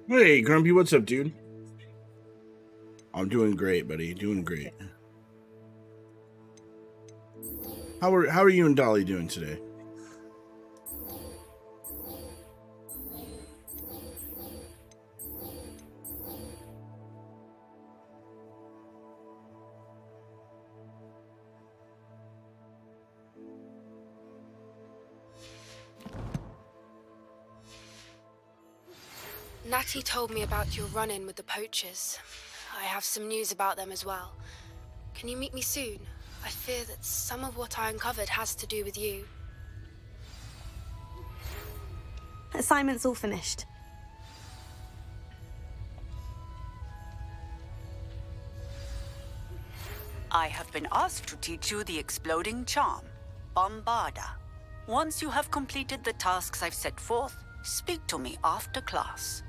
Hey, Grumpy, what's up, dude? I'm doing great, buddy. Doing great. How are you and Dolly doing today? Natty told me about your run-in with the poachers. I have some news about them as well. Can you meet me soon? I fear that some of what I uncovered has to do with you. Assignment's all finished. I have been asked to teach you the exploding charm, Bombarda. Once you have completed the tasks I've set forth, speak to me after class.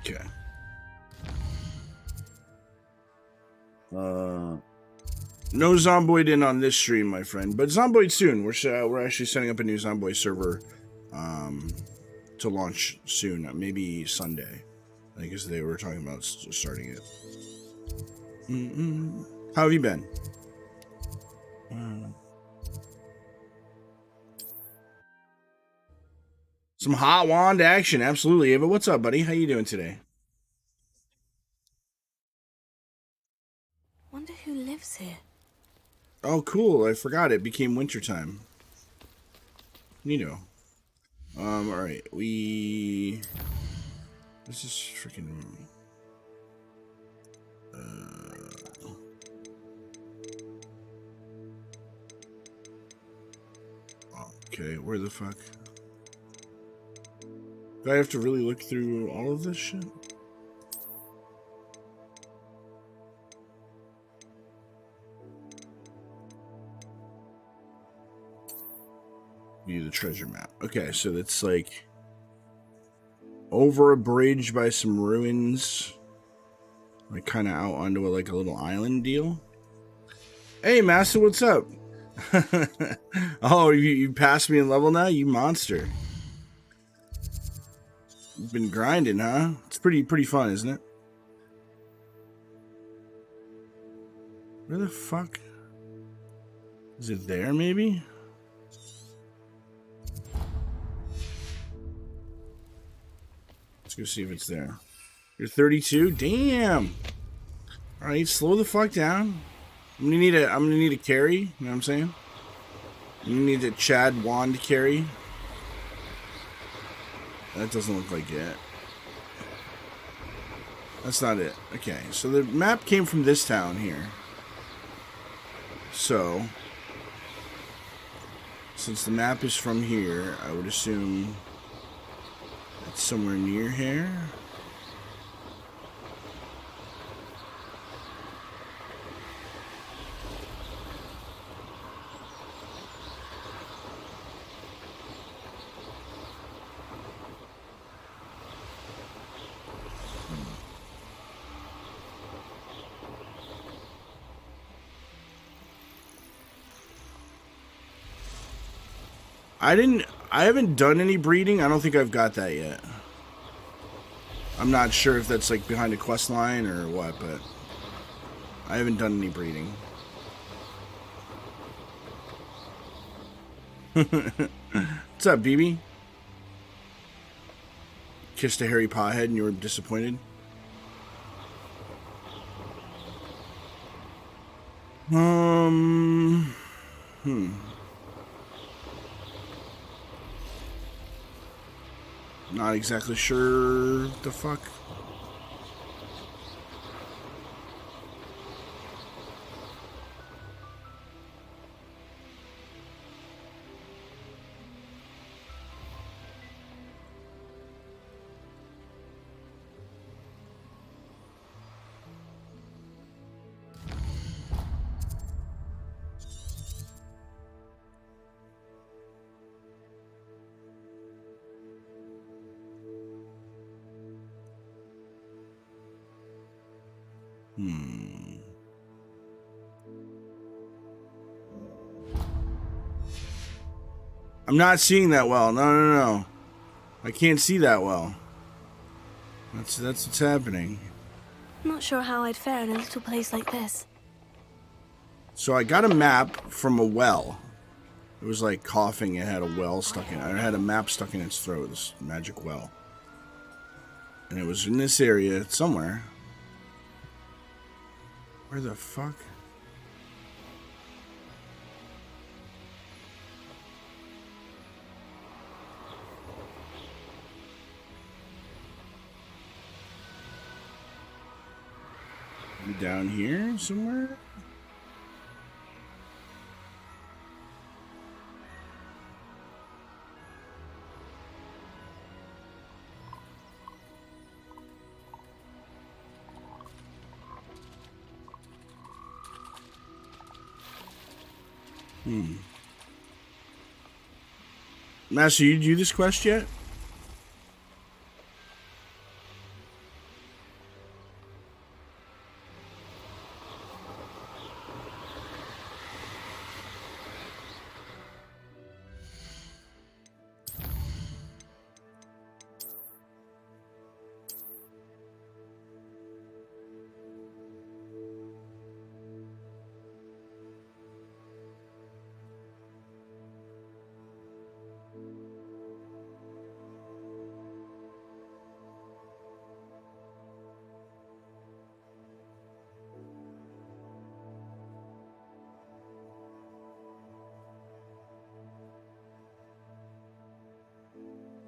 Okay. No Zomboid in on this stream, my friend, but Zomboid soon. We're actually setting up a new Zomboid server, to launch soon. Maybe Sunday. I think they were talking about starting it. How have you been? Some hot wand action, absolutely. Ava, what's up, buddy? How you doing today? Wonder who lives here. Oh, cool. I forgot it became wintertime. You know. Alright. This is freaking... Okay, where the fuck? Do I have to really look through all of this shit? View the treasure map. Okay, so that's like over a bridge by some ruins, like kind of out onto a little island deal. Hey, Master, what's up? Oh, you passed me in level now, you monster. You've been grinding, huh? It's pretty fun, isn't it? Where the fuck? Is it there, maybe? Let's go see if it's there. You're 32? Damn! Alright, slow the fuck down. I'm gonna need a carry, you know what I'm saying? I'm gonna need a Chad wand carry. That doesn't look like it. That's not it. Okay, so the map came from this town here. So, since the map is from here, I would assume it's somewhere near here. I haven't done any breeding. I don't think I've got that yet. I'm not sure if that's like behind a quest line or what, but I haven't done any breeding. What's up, BB? Kissed a hairy pothead and you were disappointed? Not exactly sure the fuck. I'm not seeing that well. No. I can't see that well. That's what's happening. Not sure how I'd fare in a little place like this. So I got a map from a well. It was like coughing. It had a well stuck in it. It had a map stuck in its throat. This magic well. And it was in this area somewhere. Where the fuck? Down here somewhere? Master, you do this quest yet?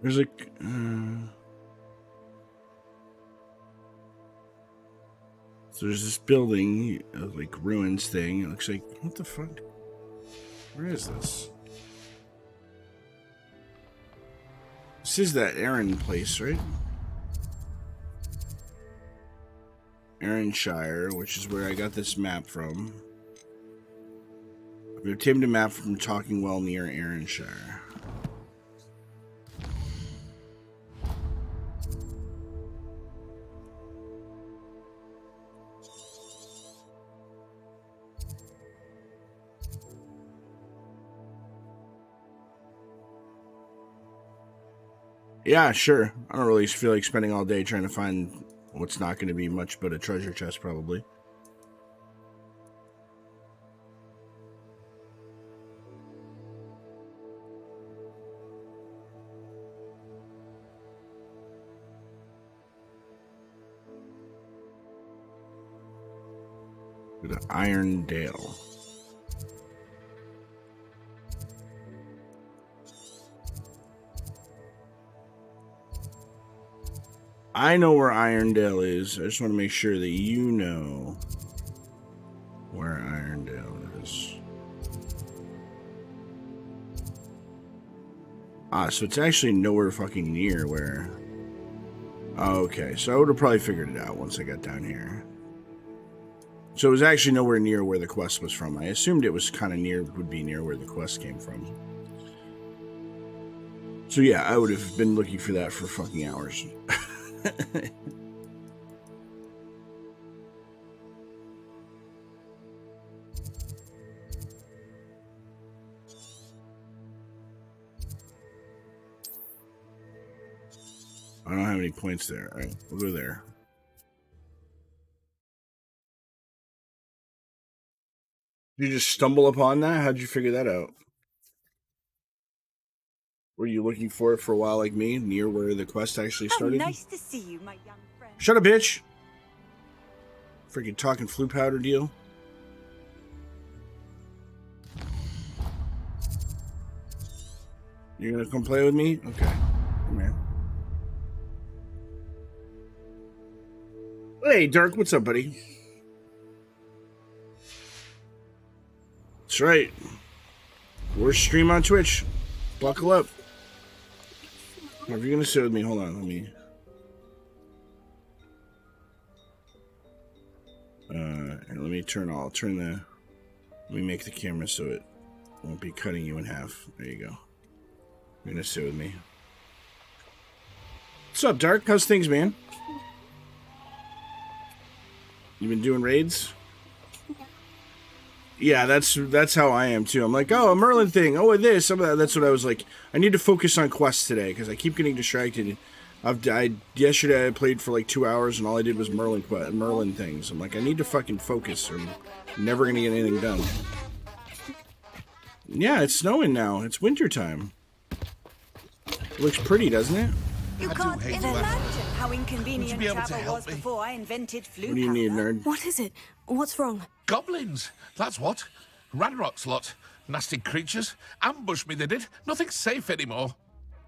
There's like, so there's this building, like ruins thing. It looks like, what the fuck? Where is this? This is that Aaron place, right? Aaronshire, which is where I got this map from. I've obtained a map from Talking Well near Aaronshire. Yeah, sure. I don't really feel like spending all day trying to find what's not going to be much but a treasure chest, probably. Go to Irondale. I know where Irondale is. I just want to make sure that you know where Irondale is. Ah, so it's actually nowhere fucking near where... Oh, okay, so I would have probably figured it out once I got down here. So it was actually nowhere near where the quest was from. I assumed it was kind of near, would be near where the quest came from. So yeah, I would have been looking for that for fucking hours. I don't have any points there. All right, we'll go there. Did you just stumble upon that? How'd you figure that out? Were you looking for it for a while like me, near where the quest actually started? How nice to see you, my young friend. Shut up, bitch! Freaking talking flu powder deal. You're gonna come play with me? Okay. Come here. Hey, Dirk, what's up, buddy? That's right. Worst stream on Twitch. Buckle up. If you're gonna sit with me, hold on, let me. Let me let me make the camera so it won't be cutting you in half. There you go. You're gonna sit with me. What's up, Dark? How's things, man? You been doing raids? Yeah, that's how I am too. I'm like, oh, a Merlin thing. Oh, this. Some of that. That's what I was like. I need to focus on quests today because I keep getting distracted. Yesterday I played for like 2 hours and all I did was Merlin things. I'm like, I need to fucking focus or I'm never gonna get anything done. Yeah, it's snowing now. It's winter time. It looks pretty, doesn't it? You can't imagine how inconvenient travel was before I invented flute. What do you need, nerd? What is it? What's wrong? Goblins, that's what. Ranrock's lot. Nasty creatures. Ambush me, they did. Nothing's safe anymore.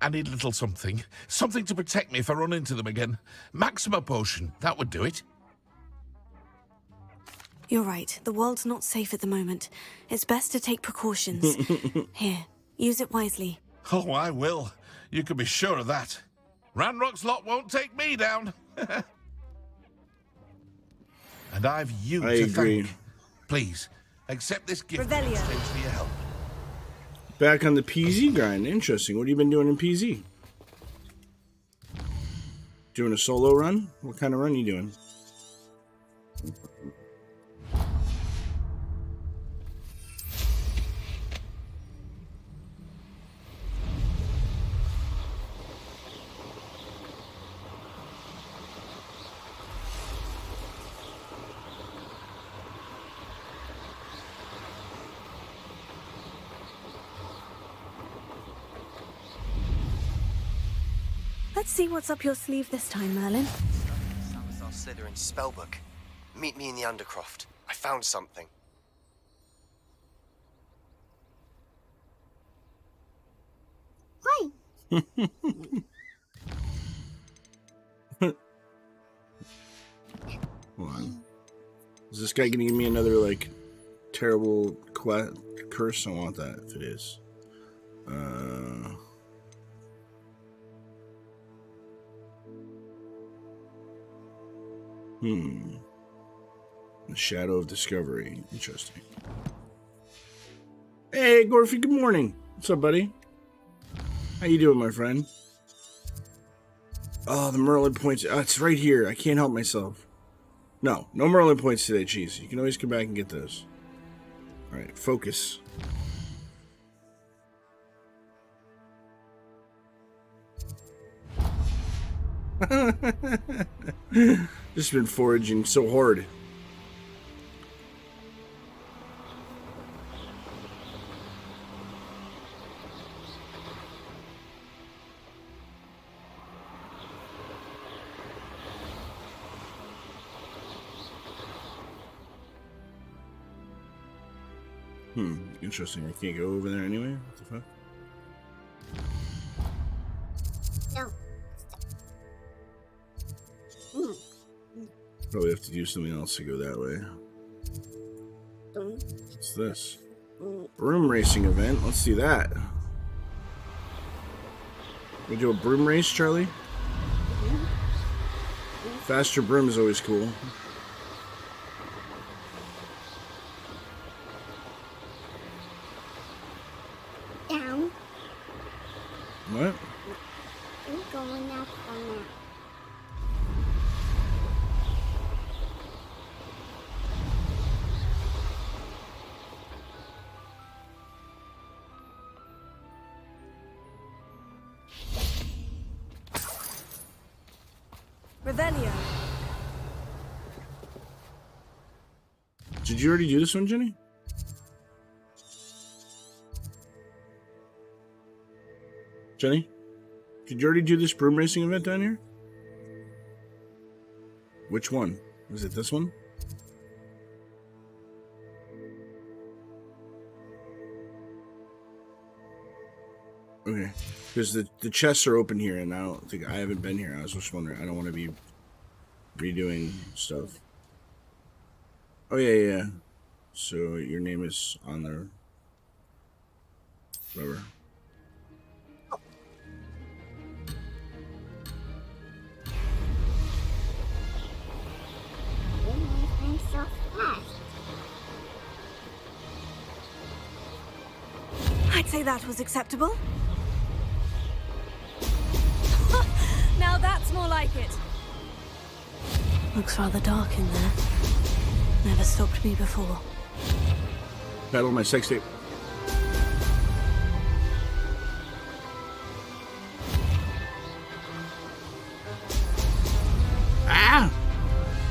I need a little something. Something to protect me if I run into them again. Maxima potion, that would do it. You're right. The world's not safe at the moment. It's best to take precautions. Here, use it wisely. Oh, I will. You can be sure of that. Ranrock's lot won't take me down. And I've you to agree. thank. Please, accept this gift. Revelio. Thanks for your help. Back on the PZ grind. Interesting. What have you been doing in PZ? Doing a solo run? What kind of run are you doing? Let's see what's up your sleeve this time, Merlin. Salazar Slytherin's spellbook. Meet me in the Undercroft. I found something. Hi. Hold on. Is this guy gonna give me another, like, terrible curse? I want that, if it is. The Shadow of Discovery. Interesting. Hey, Gorfy, good morning. What's up, buddy? How you doing, my friend? Oh, the Merlin points. Oh, it's right here. I can't help myself. No Merlin points today, Cheese. You can always come back and get those. Alright, focus. Just been foraging so hard. Interesting. I can't go over there anyway. What the fuck? No. Probably have to do something else to go that way. What's this? Broom racing event. Let's see that. We do a broom race, Charlie? Faster broom is always cool. Down. What? I'm going up on that. Revelio. Did you already do this one, Jenny? Jenny? Did you already do this broom racing event down here? Which one? Was it this one? Okay. Because the chests are open here, and I haven't been here. I was just wondering. I don't want to be redoing stuff. Oh, yeah. So your name is on there. Whatever. I'm so fast. I'd say that was acceptable. Now that's more like it. Looks rather dark in there. Never stopped me before. Pedal my sex tape. Ah!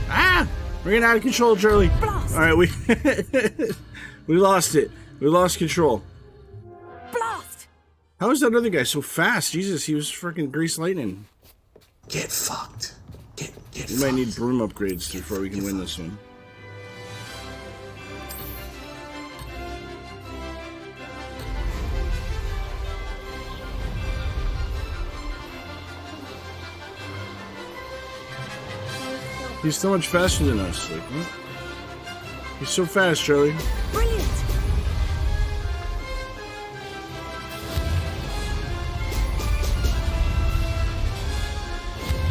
Ah! We're getting out of control, Charlie. Blast! All right, we we lost it. We lost control. Blast! How is that other guy so fast? Jesus, he was freaking grease lightning. Get fucked. Get We might need broom upgrades before we can win this one. He's so much faster than us. Like, what? He's so fast, Charlie. Brilliant!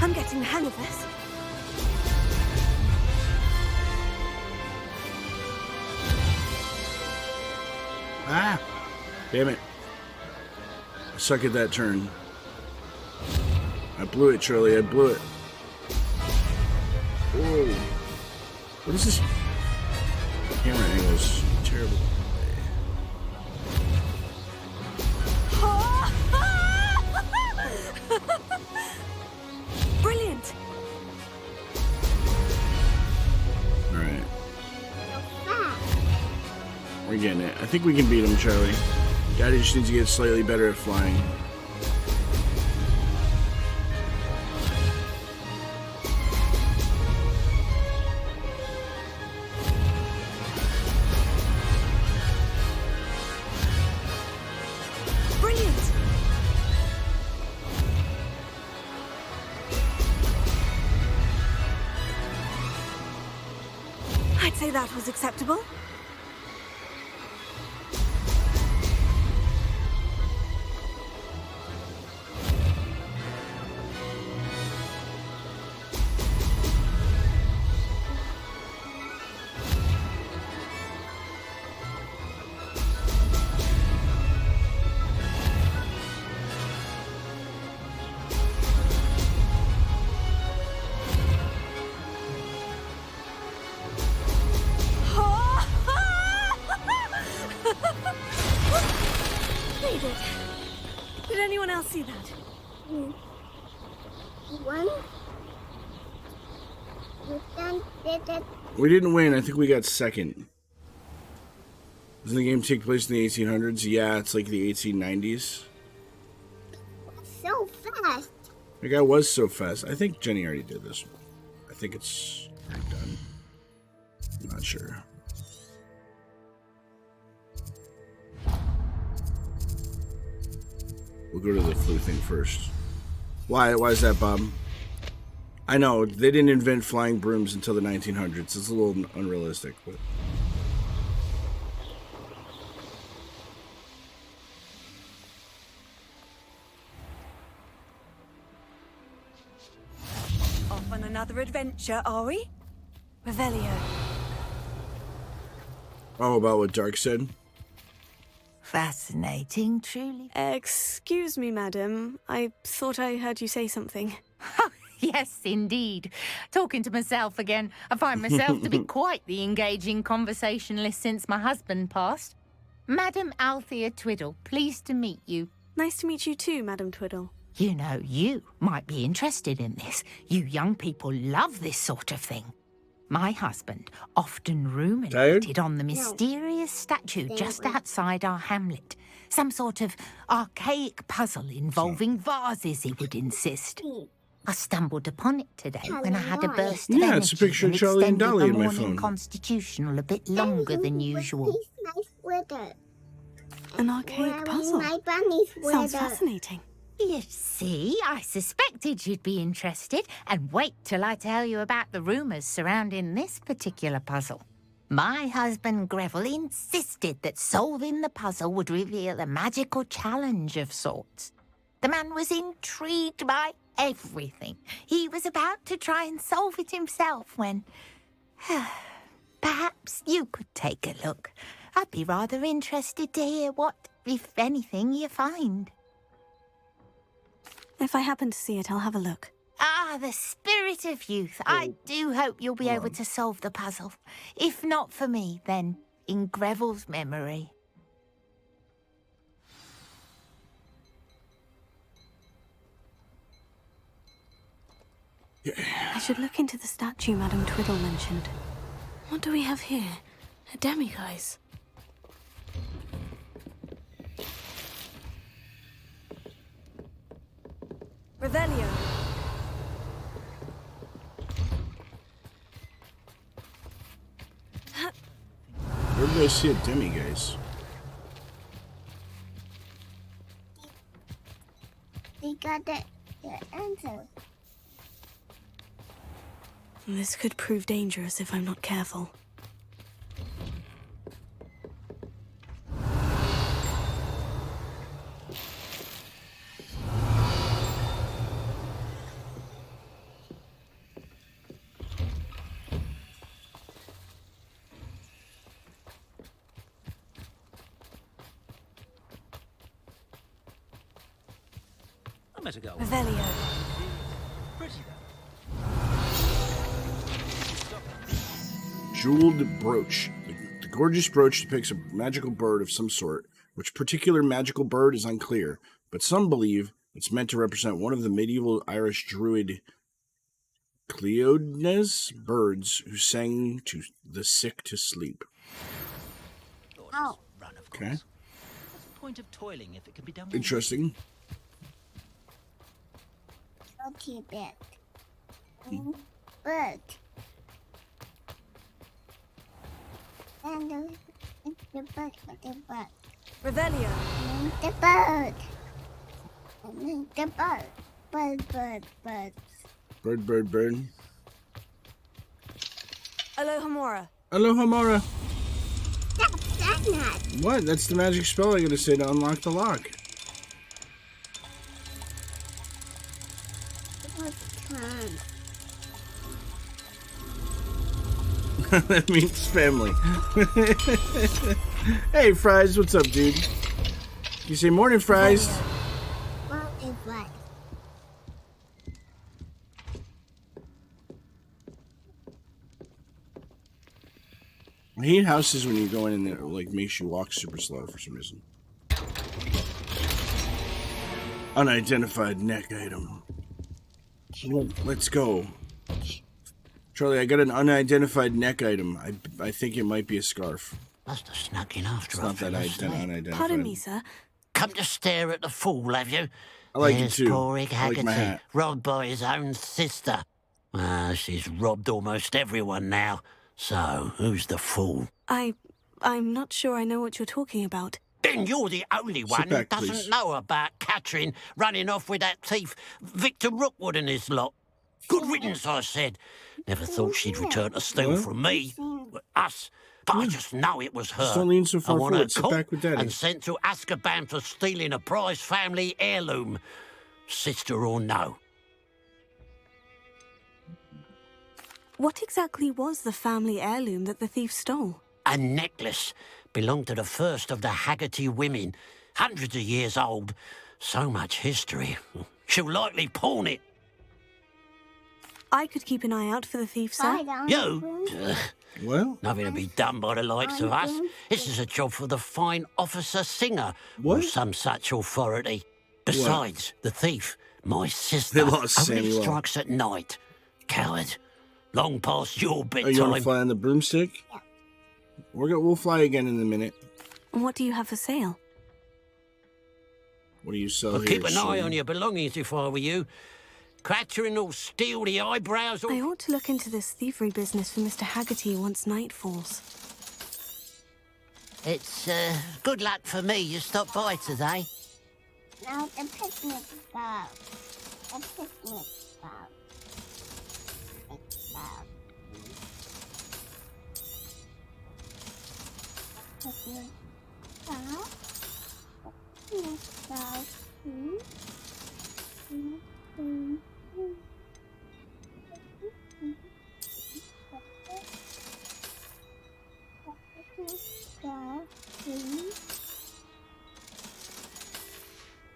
I'm getting the hang of this. Ah! Damn it. I suck at that turn. I blew it, Charlie. I blew it. Whoa. What is this? Camera angle's terrible. Brilliant! Alright. So fast. We're getting it. I think we can beat him, Charlie. Daddy just needs to get slightly better at flying. Brilliant! I'd say that was acceptable. Made it. Did anyone else see that? One. You done did it. We didn't win. I think we got second. Doesn't the game take place in the 1800s? Yeah, it's like the 1890s. So fast. The guy was so fast. I think Jenny already did this one. I think it's already done. I'm not sure. We'll go to the flu thing first. Why is that, Bob? I know, they didn't invent flying brooms until the 1900s. It's a little unrealistic, but... Off on another adventure, are we? Revelio. Oh, about what Dark said? Fascinating, truly. Excuse me, madam. I thought I heard you say something. Yes, indeed. Talking to myself again. I find myself to be quite the engaging conversationalist since my husband passed. Madam Althea Twiddle, pleased to meet you. Nice to meet you too, Madam Twiddle. You know, you might be interested in this. You young people love this sort of thing. My husband often ruminated on the mysterious statue just outside our hamlet. Some sort of archaic puzzle involving vases, he would insist. I stumbled upon it today when I had a burst of energy. Yeah, it's a picture of Charlie and Dolly in my phone. Constitutional a bit longer than usual. Nice weather. An archaic puzzle. My bunny's weather. Sounds fascinating. You see, I suspected you'd be interested, and wait till I tell you about the rumours surrounding this particular puzzle. My husband Greville insisted that solving the puzzle would reveal a magical challenge of sorts. The man was intrigued by everything. He was about to try and solve it himself when... Perhaps you could take a look. I'd be rather interested to hear what, if anything, you find. If I happen to see it, I'll have a look. Ah, the spirit of youth. I do hope you'll be able to solve the puzzle. If not for me, then in Greville's memory. I should look into the statue Madame Twiddle mentioned. What do we have here? A demiguise. Revelio. Where did I see a demiguise? We got the answer. This could prove dangerous if I'm not careful. I met a girl. Revelio. Pretty though. Jeweled brooch. The gorgeous brooch depicts a magical bird of some sort. Which particular magical bird is unclear, but some believe it's meant to represent one of the medieval Irish druid Cleodnes birds who sang to the sick to sleep. Oh. Run, of course. Okay. What's the point of toiling if it can be done? Interesting. Go to bed. Bird. And the bird with the bird. Revelio. The bird. The bird. Bird. Bird, bird, bird. Aloha Mora. Aloha Mara. That's not. What? That's the magic spell I gotta say to unlock the lock. That means family. Hey, Fries, what's up, dude? You say morning, Fries. What is right? I hate houses when you go in and it like makes you walk super slow for some reason. Unidentified neck item. Let's go. Charlie, I got an unidentified neck item. I think it might be a scarf. Must have snuck in after It's not that unidentified. Pardon me, sir. Come to stare at the fool, have you? I like it There's too. poor Ig I like my Haggerty, hat. robbed by his own sister. Ah, she's robbed almost everyone now. So, who's the fool? I'm not sure I know what you're talking about. Then you're the only one back, who doesn't please. know about Catherine running off with that thief, Victor Rookwood and his lot. Good riddance, I said. Never thought she'd return to steal What? from me, us. But I just know it was her. Just don't lean so far I want her forward. Sit caught back with Daddy. and sent to Azkaban for stealing a prize family heirloom, sister or no. What exactly was the family heirloom that the thief stole? A necklace belonged to the first of the Haggerty women, hundreds of years old. So much history. She'll likely pawn it. I could keep an eye out for the thief, sir. You? Ugh, Well, nothing to be done by the likes of us. This is a job for the fine officer Singer or What? some such authority. Besides, the thief, my sister, They lost only Samuel. strikes at night. Coward. Long past your oh, bedtime. you want to fly on the broomstick? We'll fly again in a minute. What do you have for sale? What do you sell I'll here? keep an eye son? on your belongings if I were you. Catherine will steal the eyebrows off. I ought to look into this thievery business for Mr. Haggerty once night falls. It's good luck for me you stopped by today. Now the picnic spot. The picnic spot. Picnic spot. Picnic spot.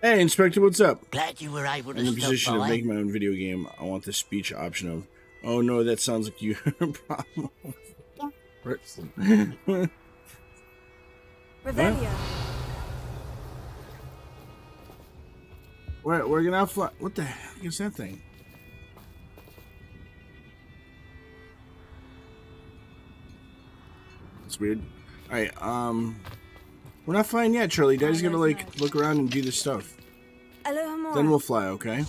Hey, Inspector, what's up? Glad you were able to In the stop position of by. making my own video game, I want the speech option of, oh no, that sounds like you have a problem. Person. Revelio. We're gonna fly. What the heck is that thing? That's weird. All right, we're not flying yet, Charlie. Daddy's gonna like look around and do this stuff. Aloha. Then we'll fly, okay?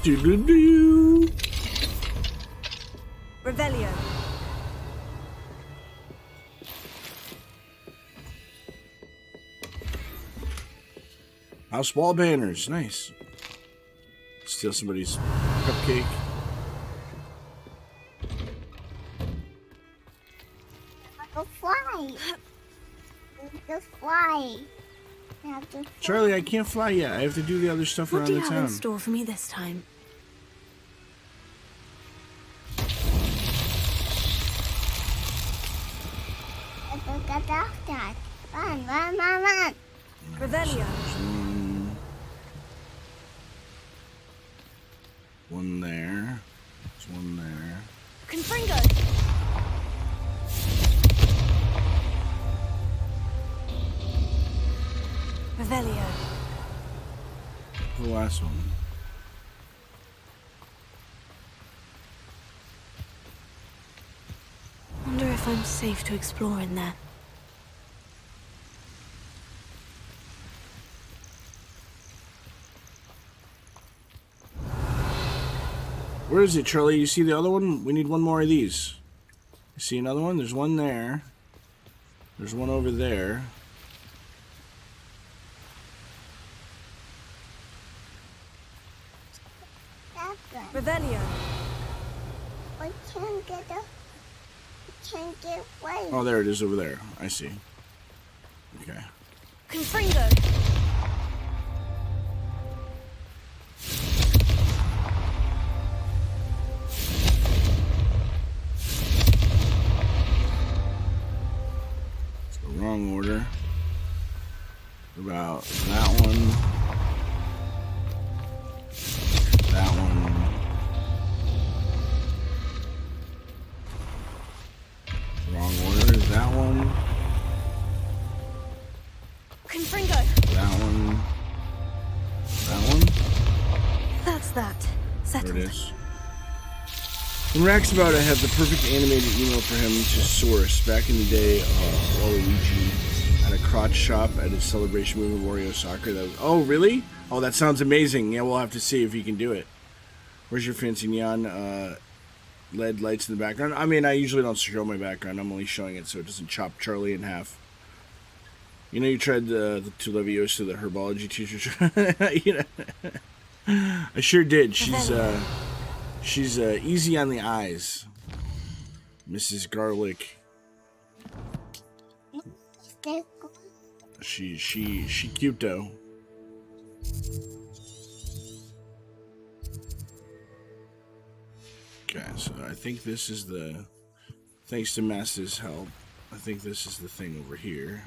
Do-do-do. Revelio. House wall banners, nice. Steal somebody's cupcake. Go fly. Just fly. I have to fly. Charlie, I can't fly yet. I have to do the other stuff What around do you the have town. in store for me this time? I forgot that. Run, run, run, run. Revelio. One there. There's one there. Confringo. Revelio. The last one. Wonder if I'm safe to explore in there. Where is it, Charlie? You see the other one? We need one more of these. You see another one? There's one there. There's one over there. That's good. Revelio. We can't get up. We can't get away. Oh, there it is over there. I see. Okay. Confringo. It's the wrong order. About that one. That one. Wrong order. That one. Confringo. That one. That one. That's that. There Settled. it is. When Rack's about, I had the perfect animated email for him to source. Back in the day, Waluigi had a crotch shop at his celebration movie Wario Soccer. That was, oh, really? Oh, that sounds amazing. Yeah, we'll have to see if he can do it. Where's your fancy neon LED lights in the background? I mean, I usually don't show my background. I'm only showing it so it doesn't chop Charlie in half. You know, you tried the Leviosa, the herbology teacher. You know, I sure did. She's easy on the eyes, Mrs. Garlic. She cute though. Okay, so I think this is the, thanks to Master's help, I think this is the thing over here.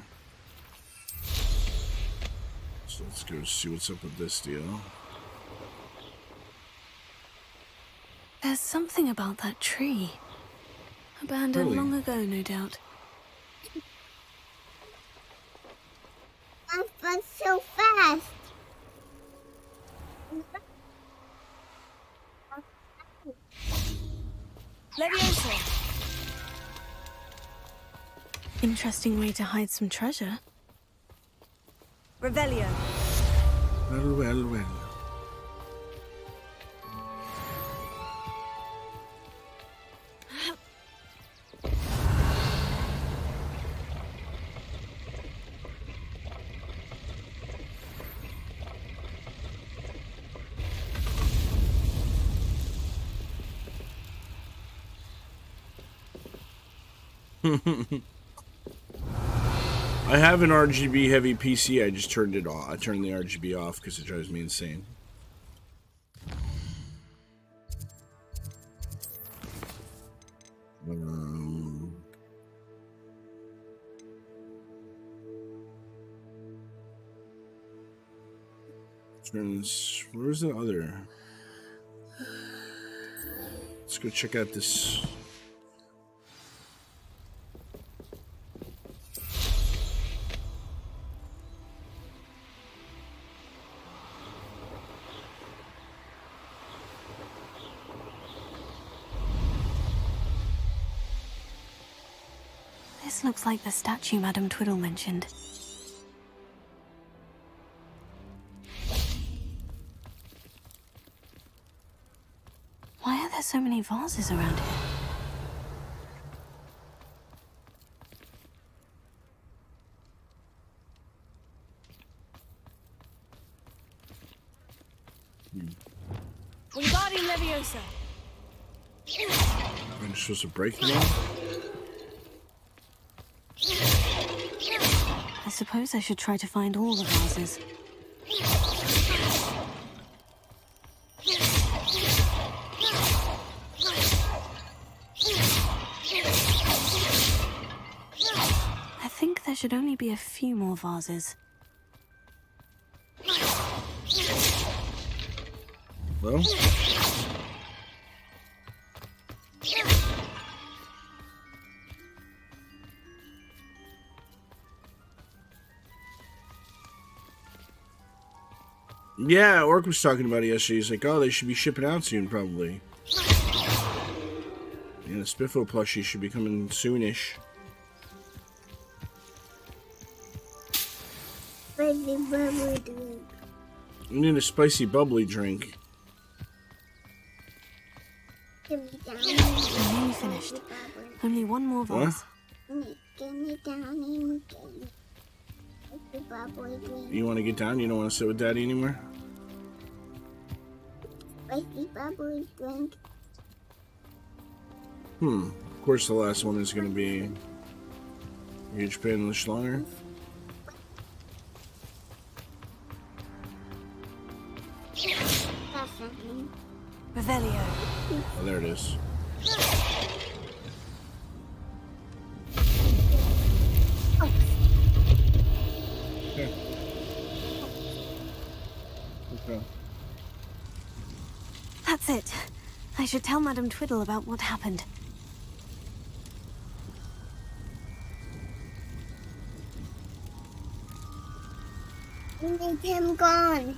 So let's go see what's up with this deal. There's something about that tree. Abandoned Really? long ago, no doubt. I'm run so fast. Leviosa. Interesting way to hide some treasure. Revelio. Well, well, well. I have an RGB heavy PC. I just turned it off. I turned the RGB off because it drives me insane. Where's the other? Let's go check out this. This looks like the statue Madame Twiddle mentioned. Why are there so many vases around here? Wingardium Leviosa. I'm supposed to break them all? I suppose I should try to find all the vases. I think there should only be a few more vases. Well? Yeah, Orc was talking about it yesterday. He's like, oh, they should be shipping out soon, probably. Yeah, the Spiffo plushie should be coming soonish. Spicy bubbly drink. You need a spicy bubbly drink. Give me down. I'm nearly finished. Only one more vase. Give me down and spicy bubbly drink. You want to get down? You don't want to sit with Daddy anymore? Spicy bubbly drink. Of course the last one is going to be a huge pain in the schlonger. Revelio. Oh, there it is. Okay. Okay. That's it. I should tell Madame Twiddle about what happened. Need him gone.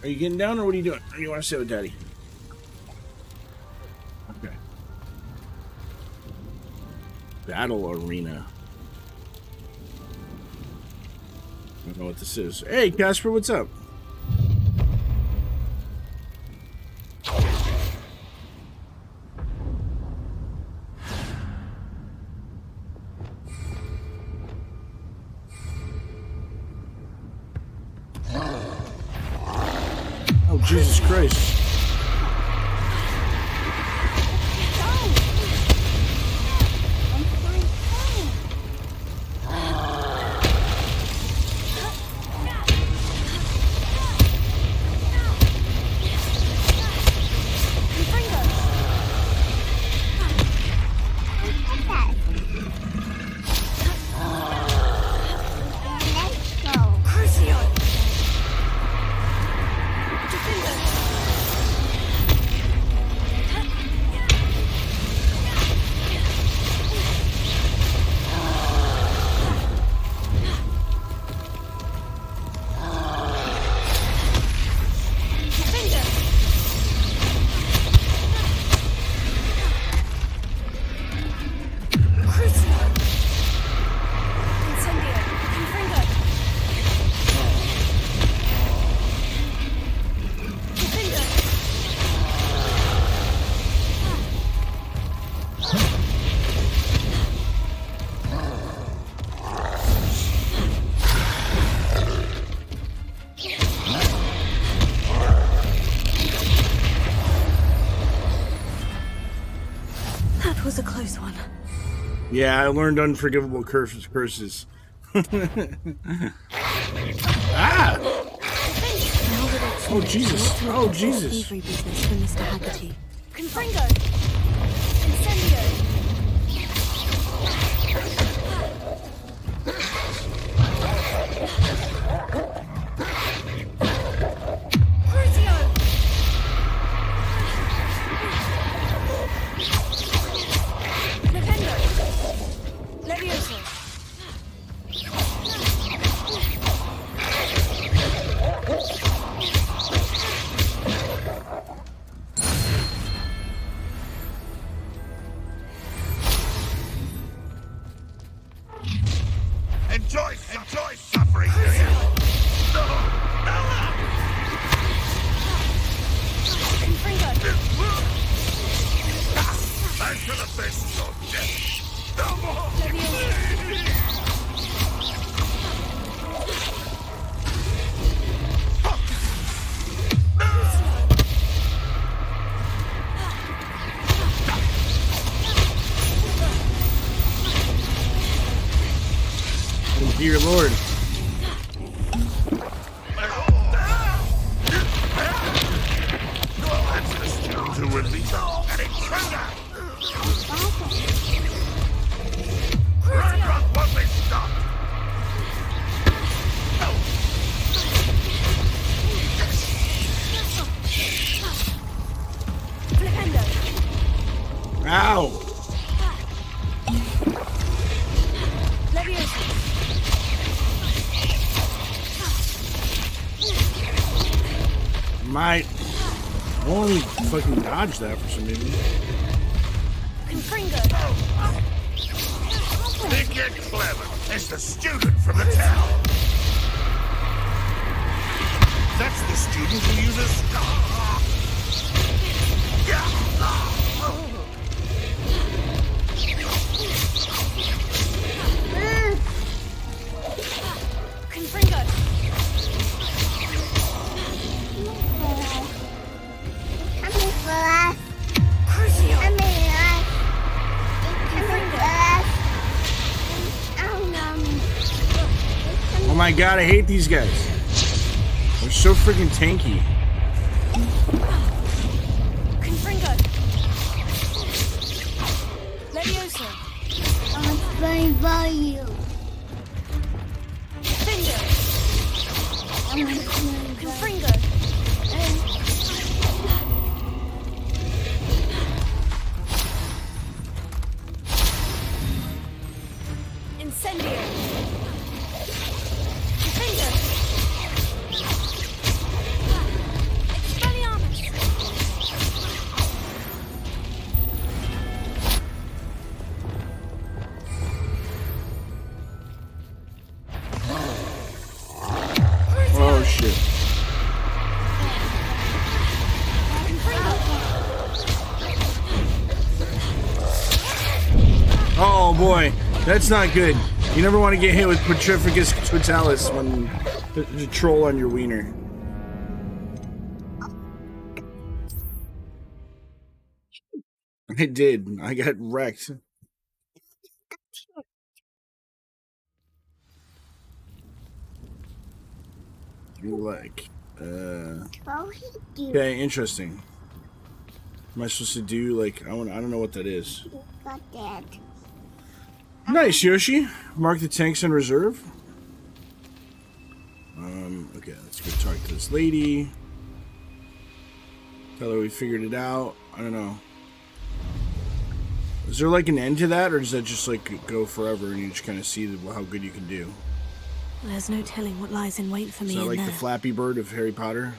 Are you getting down or what are you doing? Or do you want to sit with Daddy? Okay. Battle Arena. I don't know what this is. Hey, Casper, what's up? Oh, Jesus Christ. Was a close one. Yeah, I learned unforgivable curses. Ah! Oh Jesus! Oh Jesus! Thievery business for Mr. Haggerty. Confringo! Incendio! Fist of death. No more. Dear Lord. That's the student who released an intruder. Radrock won't be stopped. Ow! Might only fucking dodge that for some reason. Think you're clever. It's the student from the town. That's the student who uses. Oh my god, I hate these guys. They're so freaking tanky. I'm going by you. Oh shit. Oh boy, that's not good. You never want to get hit with Petrificus totalis when there's a troll on your wiener. I did. I got wrecked. Like, okay, interesting. Am I supposed to do like I don't know what that is. Got that. Nice, Yoshi. Mark the tanks in reserve. Okay, let's go talk to this lady. Tell her we figured it out. I don't know. Is there like an end to that, or does that just like go forever and you just kind of see how good you can do? There's no telling what lies in wait for me Is that in like there. the Flappy Bird of Harry Potter?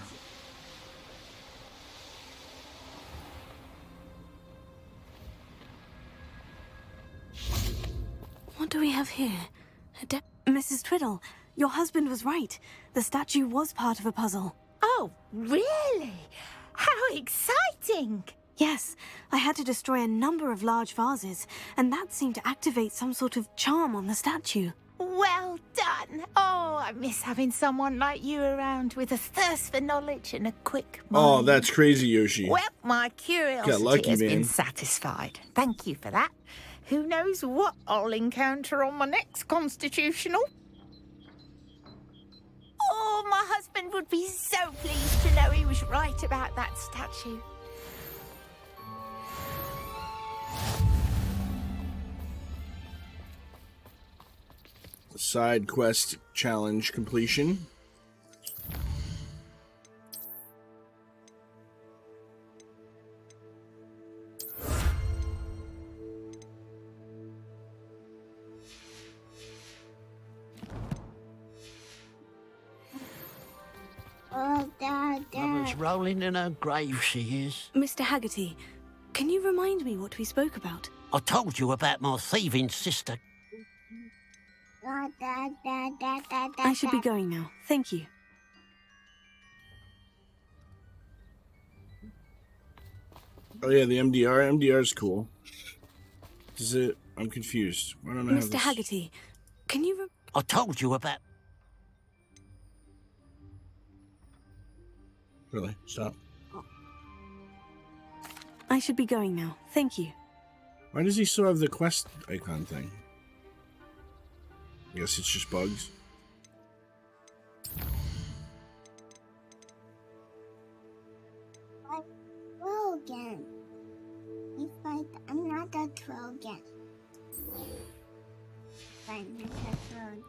What do we have here? Mrs. Twiddle, your husband was right. The statue was part of a puzzle. Oh, really? How exciting! Yes, I had to destroy a number of large vases, and that seemed to activate some sort of charm on the statue. Well done. Oh, I miss having someone like you around with a thirst for knowledge and a quick mind. Oh, that's crazy, Yoshi. Well, my curiosity lucky, has man. been satisfied. Thank you for that. Who knows what I'll encounter on my next constitutional? Oh, my husband would be so pleased to know he was right about that statue. Side quest challenge completion. Oh, Dad. Mother's rolling in her grave, she is. Mr. Haggerty, can you remind me what we spoke about? I told you about my thieving sister. I should be going now. Thank you. Oh yeah, the MDR. MDR is cool. Is it? I'm confused. Why don't I have Mr. this? Haggerty, can you... I told you about... Really? Stop. I should be going now. Thank you. Why does he still have the quest icon thing? I guess it's just bugs. I troll again. It's like another troll again. Like Mr. Troll.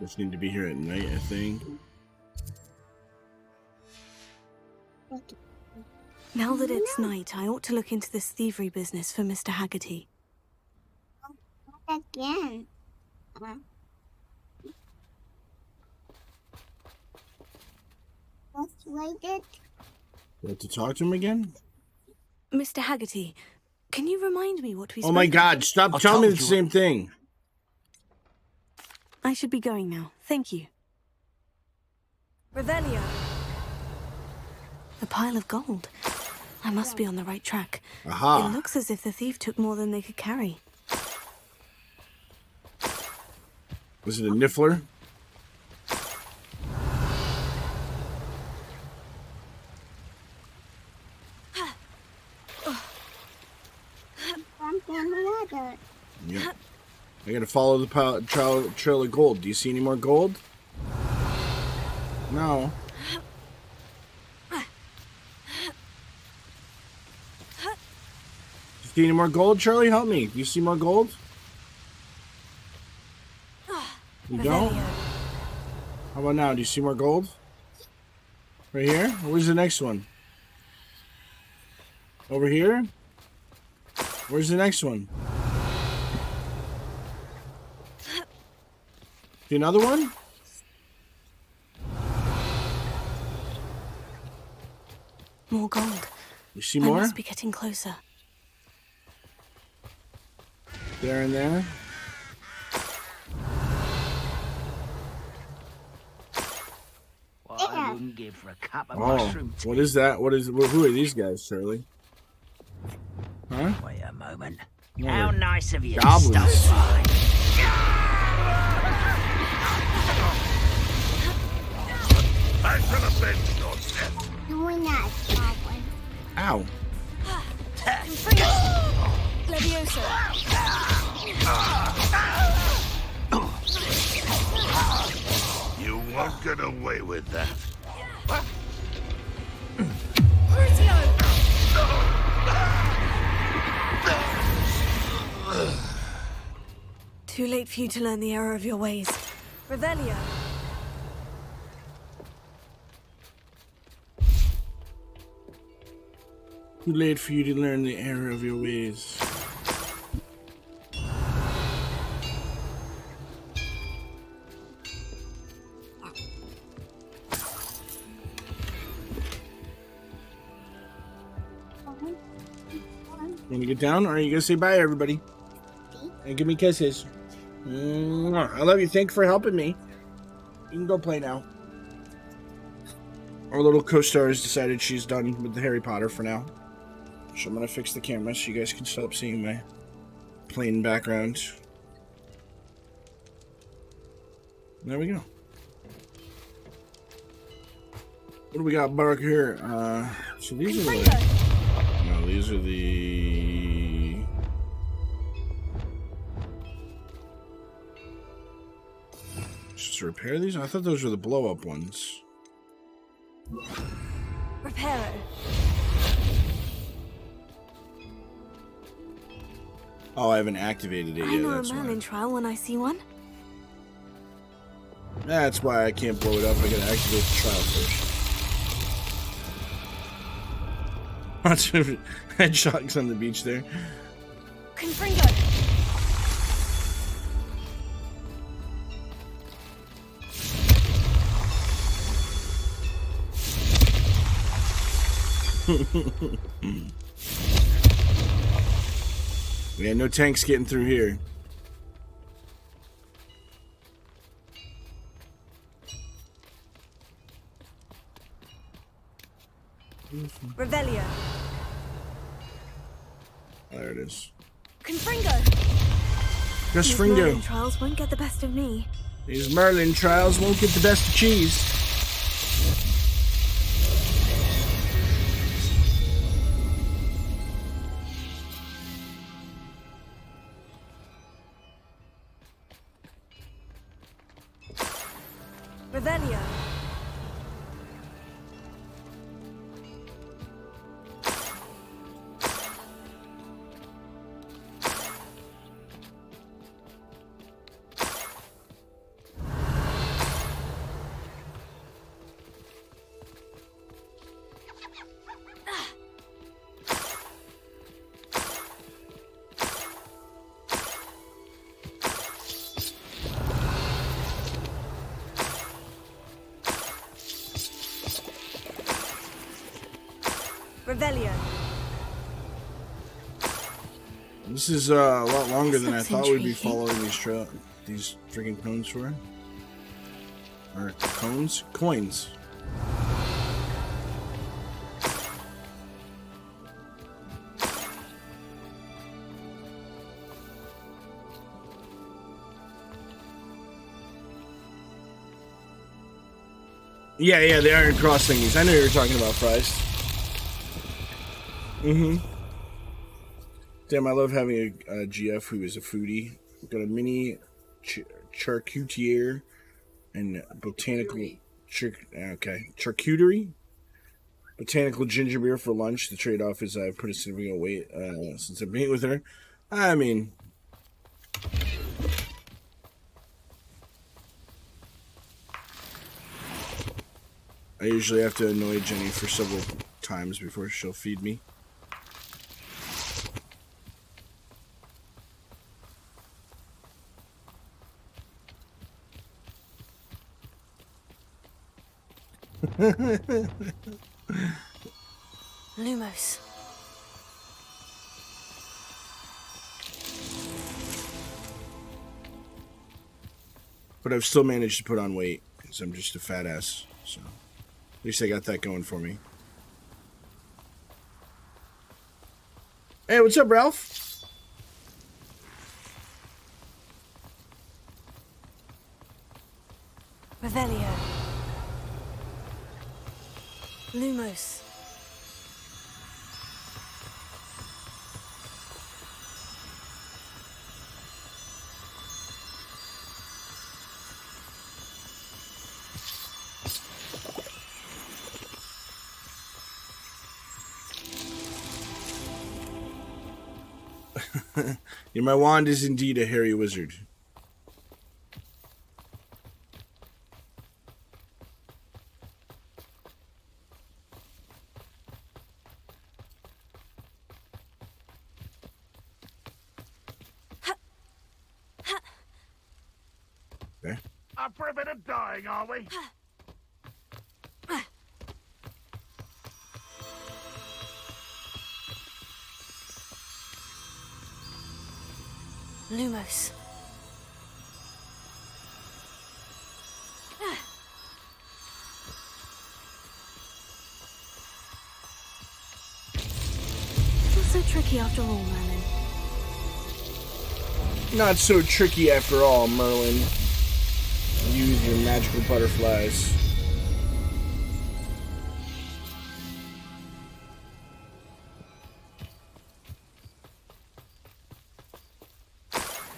Just need to be here at night, I think. Now that it's night, I ought to look into this thievery business for Mr. Haggerty. Not again. Let's wait it. You have to talk to him again? Mr. Haggerty, can you remind me what we Oh my spoke god, about? stop I telling me the told you. same thing. I should be going now. Thank you. Revelio. The pile of gold. I must be on the right track. Aha. It looks as if the thief took more than they could carry. Was it a niffler? Something water. Yeah. I gotta follow the trail of gold. Do you see any more gold? No. See any more gold, Charlie? Help me. Do you see more gold? You don't? How about now? Do you see more gold? Right here? Where's the next one? Over here? Where's the next one? See another one? More gold. You see I more? must be getting closer. There and there. Well, I wouldn't give for a cup of Oh, mushroom tea. what is that? Who are these guys, Shirley? Huh? Wait a moment. No, How they're nice of you to goblins. stop by. Back to the bench, Dodge. Doing that, Goblin. Ow. You won't get away with that. Too late for you to learn the error of your ways. Revelio. Too late for you to learn the error of your ways. Want to get down, or are you gonna say bye, everybody? And give me kisses. Mwah. I love you. Thank you for helping me. You can go play now. Our little co-star has decided she's done with the Harry Potter for now. So I'm gonna fix the camera so you guys can stop seeing my plain background. There we go. What do we got back here? So these are the... No, these are the... Just to repair these? I thought those were the blow-up ones. Reparo. Oh, I haven't activated it I yet, know a that's man why. in trial when I see one. That's why I can't blow it up. I gotta activate the trial first. Lots of headshots on the beach there. Confringo. Yeah, no tanks getting through here. Revelio. There it is. Confringo! Gus These Fringo. Merlin trials won't get the best of me. These Merlin trials won't get the best of cheese. Revelio. Revelio. This is a lot longer than I looks thought we'd be intriguing. following these freaking cones for. Or cones? Coins. Yeah, the Iron Cross thingies. I knew you were talking about fries. Damn, I love having a GF who is a foodie. We've got a mini charcutier and botanical charcuterie. Botanical ginger beer for lunch. The trade-off is I've put a significant weight since I've been with her. I mean, I usually have to annoy Jenny for several times before she'll feed me. Lumos. But I've still managed to put on weight because I'm just a fat ass. So at least I got that going for me. Hey, what's up, Ralph? Revelio. Lumos. Yeah, my wand is indeed a hairy wizard. Okay. Up for a bit of dying, are we? Lumos. Not so tricky after all, Merlin. Not so tricky after all, Merlin. Use your magical butterflies.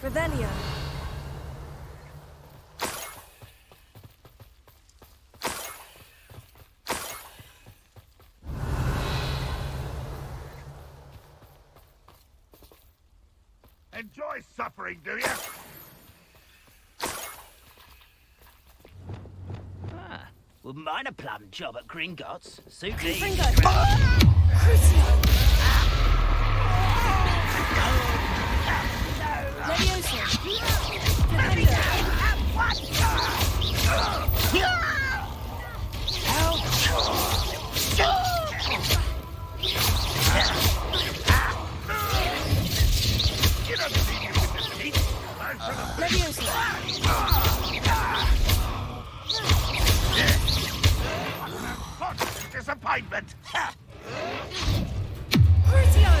Revelio. Enjoy suffering, do you? Wouldn't mind a plum job at Gringotts. Suit me. Confringo. Leviosa. Disappointment. Crucio.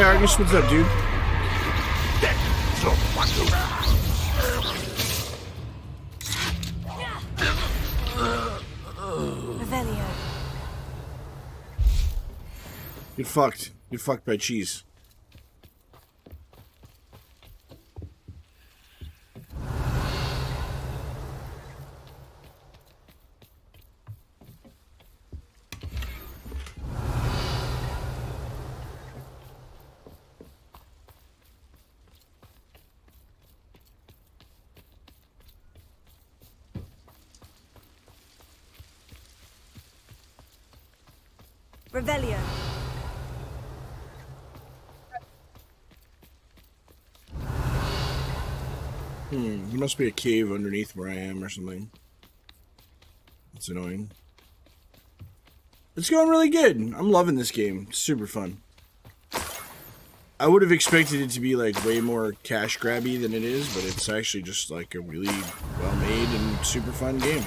Hey, Argus, what's up, dude? Revelio. Get fucked. Get fucked by cheese. Revelio. There must be a cave underneath where I am or something. That's annoying. It's going really good. I'm loving this game. It's super fun. I would have expected it to be like way more cash grabby than it is, but it's actually just like a really well made and super fun game.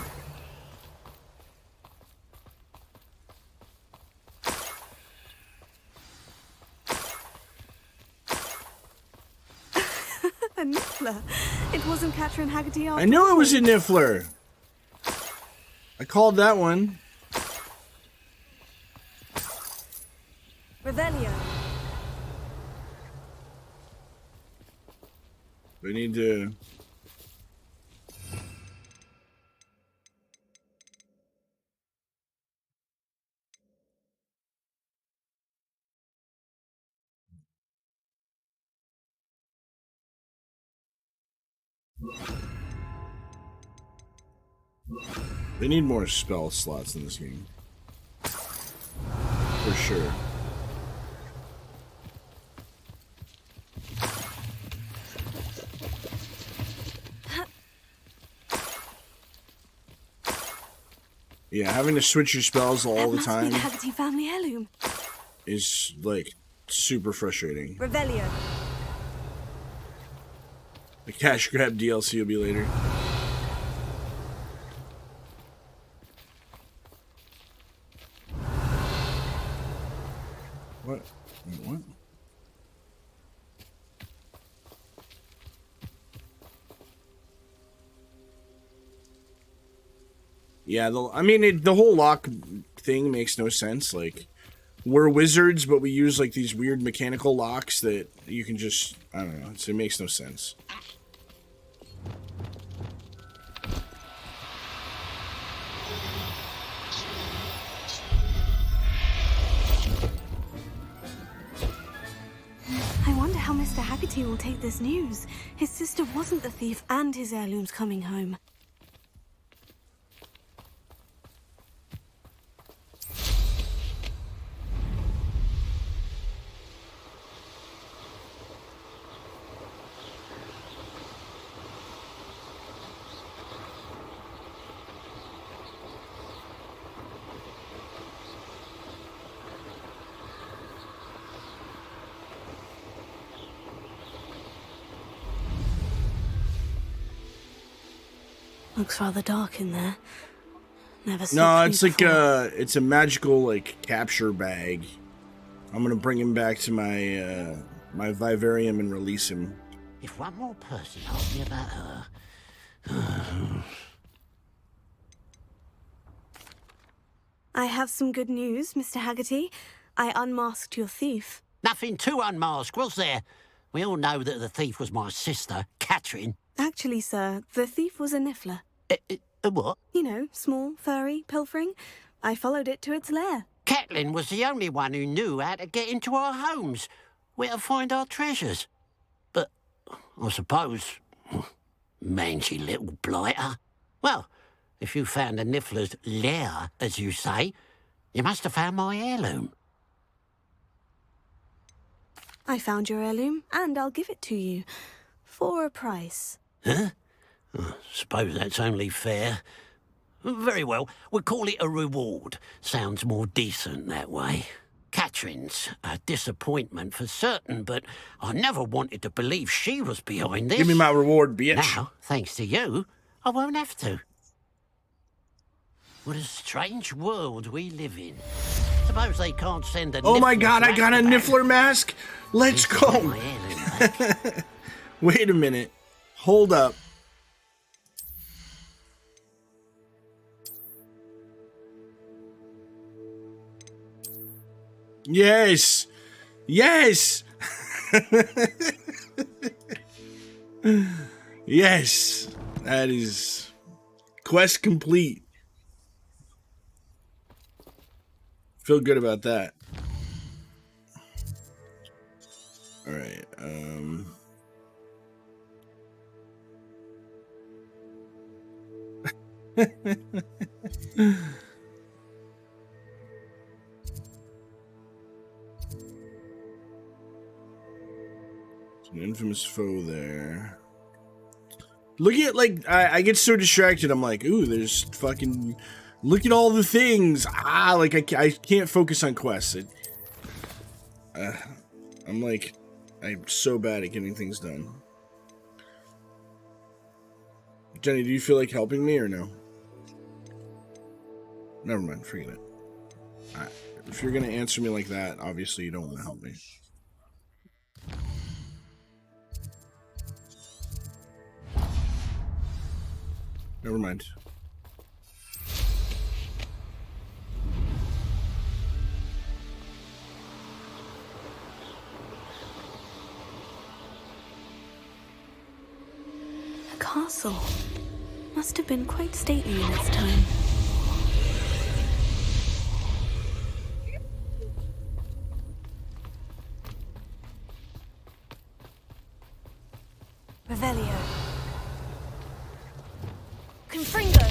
A Niffler. It wasn't Catherine Haggerty after I knew it all. was a Niffler. I called that one. Revelio. We need to... They need more spell slots in this game. For sure. Yeah, having to switch your spells all the That must be time the Haggerty family heirloom. is, like, super frustrating. Revelio. The cash grab DLC will be later. What? Wait, what? Yeah, I mean, the whole lock thing makes no sense. Like, we're wizards, but we use, like, these weird mechanical locks that you can just... I don't know. It makes no sense. I wonder how Mr. Haggerty will take this news. His sister wasn't the thief and his heirloom's coming home. Looks rather dark in there. Never stopped No, me it's like before. it's a magical like capture bag. I'm gonna bring him back to my my vivarium and release him. If one more person asked me about her... I have some good news, Mr. Haggerty. I unmasked your thief. Nothing to unmask, was there? We all know that the thief was my sister, Catherine. Actually, sir, the thief was a Niffler. A what? You know, small, furry, pilfering. I followed it to its lair. Catelyn was the only one who knew how to get into our homes, where to find our treasures. But I suppose, mangy little blighter. Well, if you found the Niffler's lair, as you say, you must have found my heirloom. I found your heirloom, and I'll give it to you. For a price. Huh? I suppose that's only fair. Very well, we'll call it a reward. Sounds more decent that way. Catherine's a disappointment for certain, but I never wanted to believe she was behind this. Give me my reward, bitch. Now, thanks to you, I won't have to. What a strange world we live in. suppose they can't send a Oh my niffler god, I back got a to back. Niffler mask! Let's This is go! my heirloom back. Wait a minute. Hold up. Yes! Yes! Yes! That is quest complete. Feel good about that. Alright, an infamous foe there. Look at, like, I get so distracted. I'm like, ooh, there's fucking... Look at all the things. Ah, like, I can't focus on quests. I'm like... I'm so bad at getting things done. Jenny, do you feel like helping me or no? Never mind, forget it. If you're gonna answer me like that, obviously you don't want to help me. Never mind. A castle. Must have been quite stately in its time. Revelio. Confringo.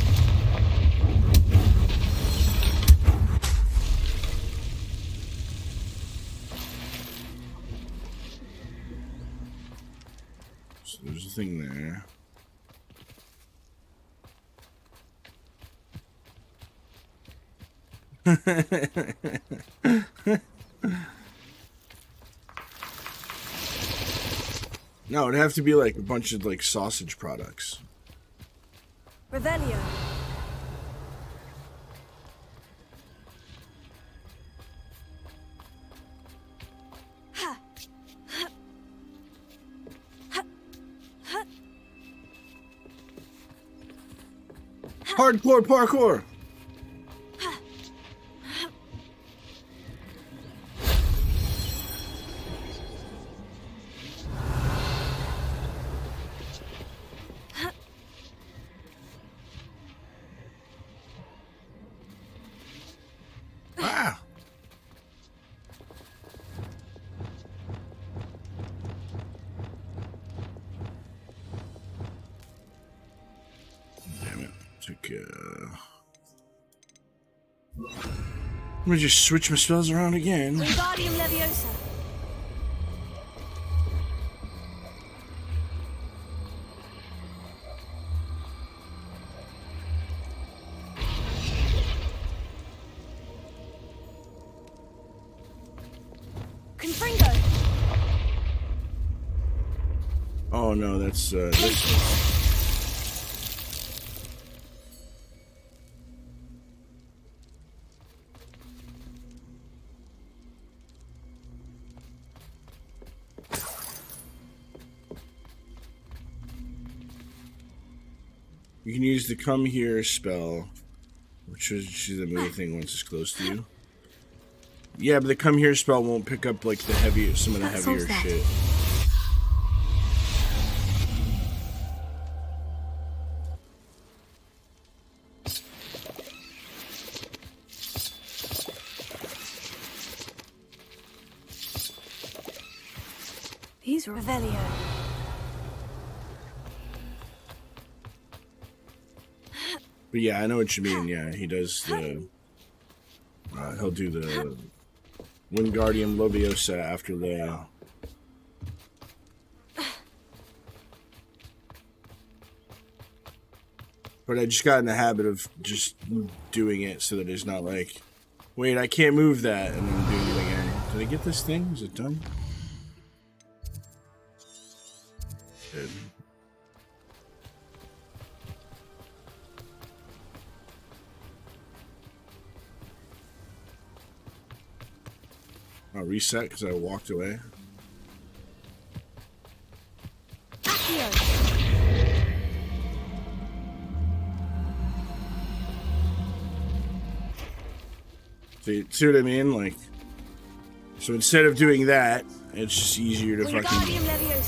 So there's a thing there. No, it'd have to be like a bunch of like sausage products. Revelio. Hardcore parkour. Ah. Damn it. Let me just switch my spells around again. Wingardium Leviosa. Confringo. Oh no, that's this. You can use the come here spell, which is the move thing once it's close to you. Yeah, but the come here spell won't pick up like the heavier, some of the heavier shit. These are Revelio. But yeah, I know what you mean. Yeah, he does the. He'll do the Wingardium Leviosa after the. But I just got in the habit of just doing it so that it's not like, wait, I can't move that, and then doing it again. Did I get this thing? Is it done? Good. I'll reset because I walked away. See what I mean? Like, so instead of doing that, it's just easier to fucking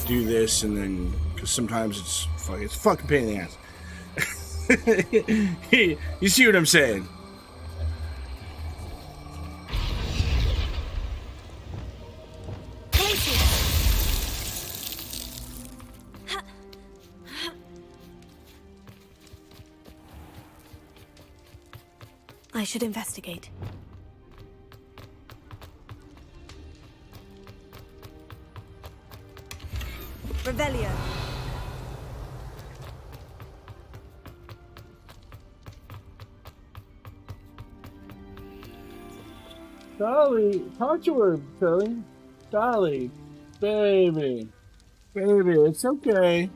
do this, and then because sometimes it's a fucking pain in the ass. You see what I'm saying? I should investigate. Revelio. Dolly, talk to her, Philly. Dolly, baby, it's okay.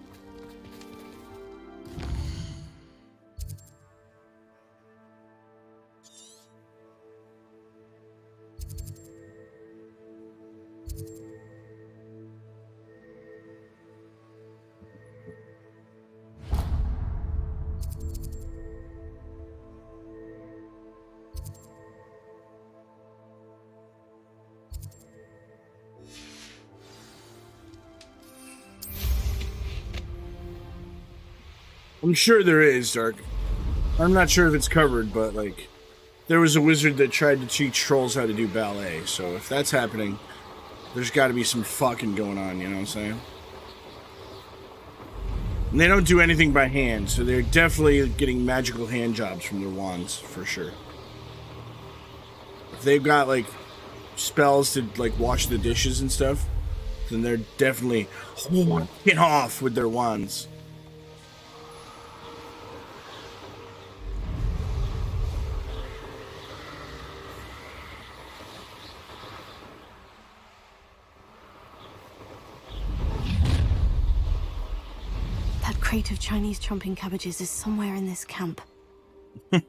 I'm sure there is, Dark. I'm not sure if it's covered, but, like, there was a wizard that tried to teach trolls how to do ballet, so if that's happening, there's got to be some fucking going on, you know what I'm saying? And they don't do anything by hand, so they're definitely getting magical hand jobs from their wands, for sure. If they've got, like, spells to, like, wash the dishes and stuff, then they're definitely get off with their wands. That crate of Chinese chomping cabbages is somewhere in this camp. I'll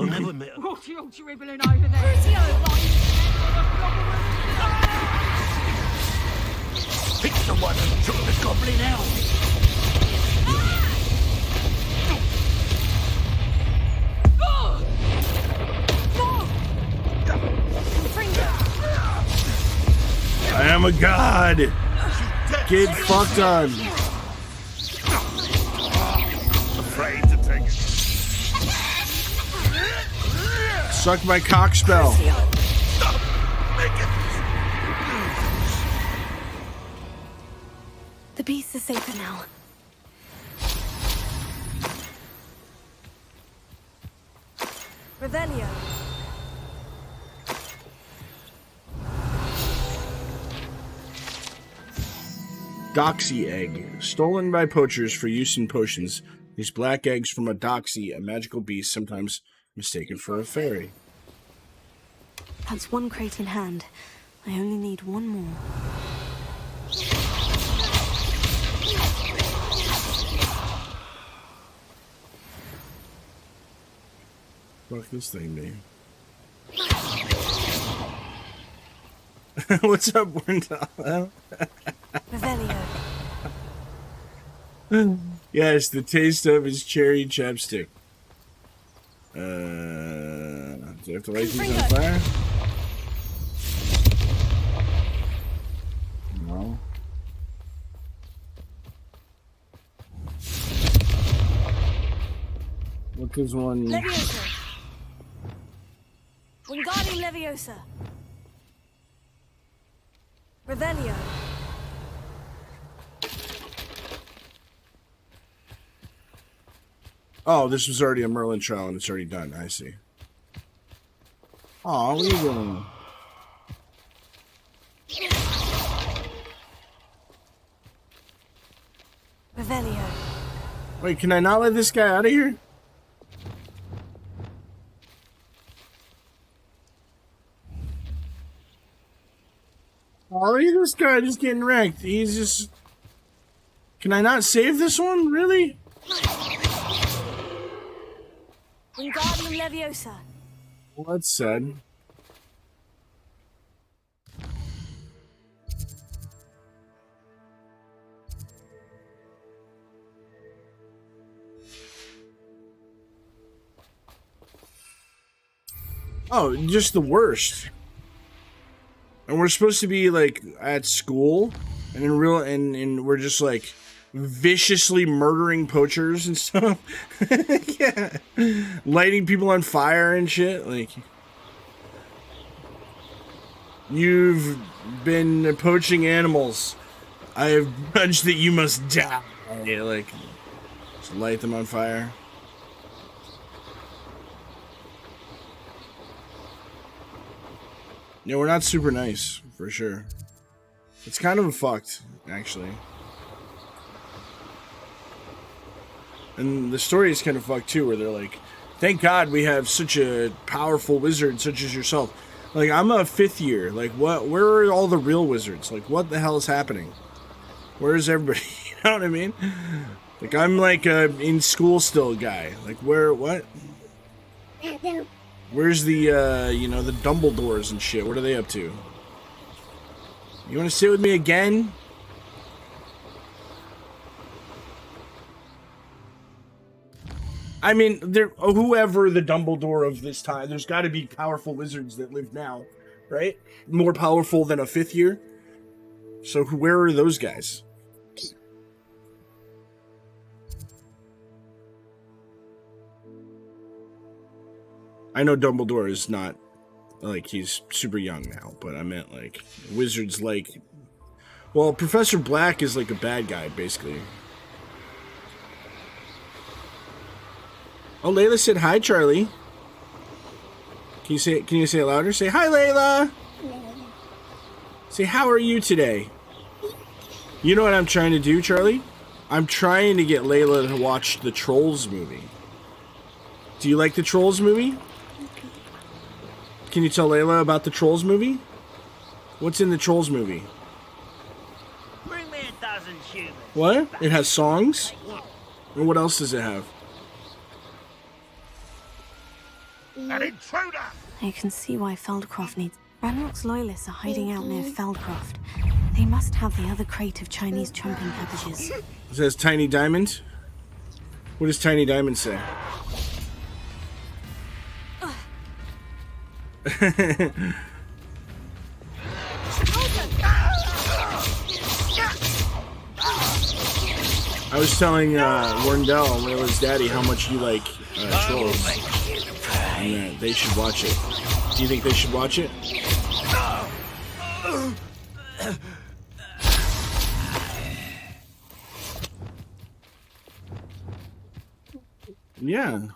never admit. What are you dribbling over there? Pick someone and took the goblin out. I am a god! Get fucked on! Afraid to take it. Suck my cock spell. The beasts are safer now. Revelio. Doxy egg. Stolen by poachers for use in potions. These black eggs from a doxy, a magical beast sometimes mistaken for a fairy. That's one crate in hand. I only need one more. Fuck this thing, man. What's up, Wendell? Revelio. Yes, the taste of his cherry chapstick. Do I have to light these on fire? No. What is one? Leviosa. Wingardium Leviosa. Revelio. Oh, this was already a Merlin trial and it's already done. I see. Aw, what are you doing? Revelio. Wait, can I not let this guy out of here? Oh, look at this guy just getting wrecked. He's just... Can I not save this one? Really? Wingardium Leviosa. Well, that's sad. Oh, just the worst. And we're supposed to be like at school, and and we're just like viciously murdering poachers and stuff. Yeah, lighting people on fire and shit. Like, you've been poaching animals. I have judged that you must die. Like, just light them on fire. Yeah, we're not super nice, for sure. It's kind of fucked, actually. And the story is kind of fucked, too, where they're like, thank God we have such a powerful wizard such as yourself. Like, I'm a 5th year. Like, what? Where are all the real wizards? Like, what the hell is happening? Where's everybody? You know what I mean? Like, I'm like a in school still guy. Like, where, what? Where's the, you know, the Dumbledores and shit? What are they up to? You want to sit with me again? I mean, whoever the Dumbledore of this time, there's got to be powerful wizards that live now, right? More powerful than a 5th year. So where are those guys? I know Dumbledore is not, like, he's super young now, but I meant, like, wizards like... Well, Professor Black is, like, a bad guy, basically. Oh, Layla said hi, Charlie. Can you say it louder? Say hi, Layla! Say, how are you today? You know what I'm trying to do, Charlie? I'm trying to get Layla to watch the Trolls movie. Do you like the Trolls movie? Can you tell Layla about the Trolls movie? What's in the Trolls movie? Bring me 1,000 humans. What? It has songs? And what else does it have? An intruder! I can see why Feldcroft needs... Ranrock's loyalists are hiding out near Feldcroft. They must have the other crate of Chinese chomping cabbages. It says Tiny Diamond? What does Tiny Diamond say? I was telling Warndell, Layla's daddy, how much you like Trolls. And they should watch it. Do you think they should watch it? Yeah.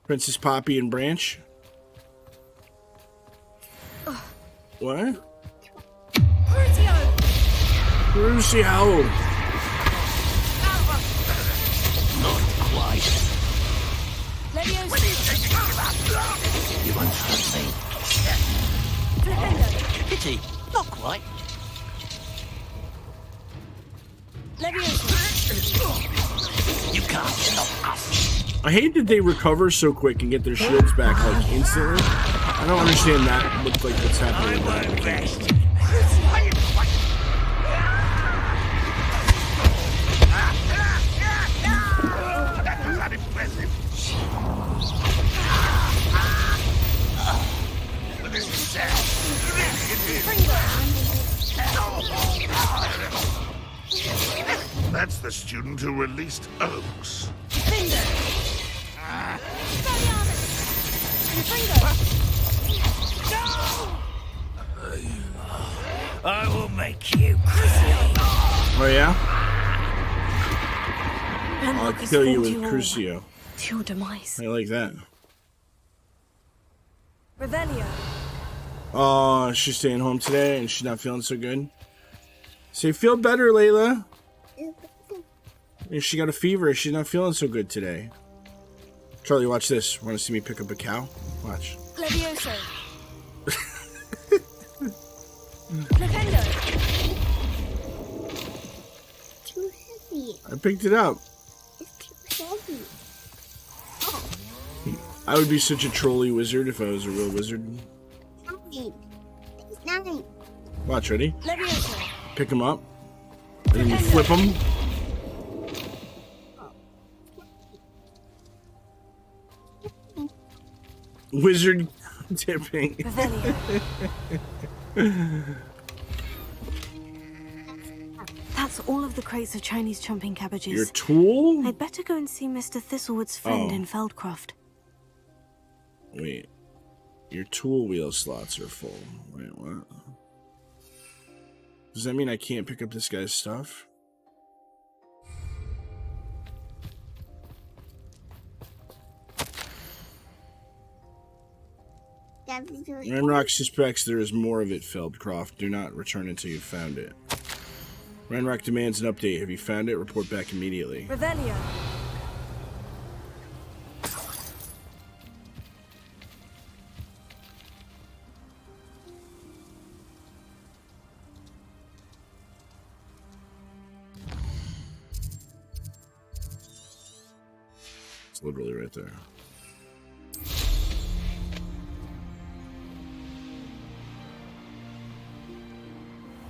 Princess Poppy and Branch. What? Crucio! Not quite. You won't hurt me. Pity. Not quite. You can't stop us. I hate that they recover so quick and get their shields back like instantly. I don't understand that. Looks like what's happening with that mechanic. That was unimpressive. This is sad. That's the student who released Oaks. I will make you crazy. Oh yeah? I'll Ranrock has kill you fought with all Crucio. to your demise. I like that. Revelio. Oh, she's staying home today and she's not feeling so good. Say, feel better, Layla. If she got a fever, she's not feeling so good today. Charlie, watch this. Want to see me pick up a cow? Watch. Levioso. Too heavy. I picked it up. It's too heavy. I would be such a trolly wizard if I was a real wizard. Nothing. It's nothing. Watch, ready? Levioso. Pick them up. And then you flip them. Wizard Tipping. Revelio. That's all of the crates of Chinese chomping cabbages. Your tool? I'd better go and see Mr. Thistlewood's friend Oh. in Feldcroft. Wait. Your tool wheel slots are full. Wait, what? Does that mean I can't pick up this guy's stuff? Renrock suspects there is more of it, Feldcroft. Do not return until you've found it. Renrock demands an update. Have you found it? Report back immediately. Revelio. It's literally right there.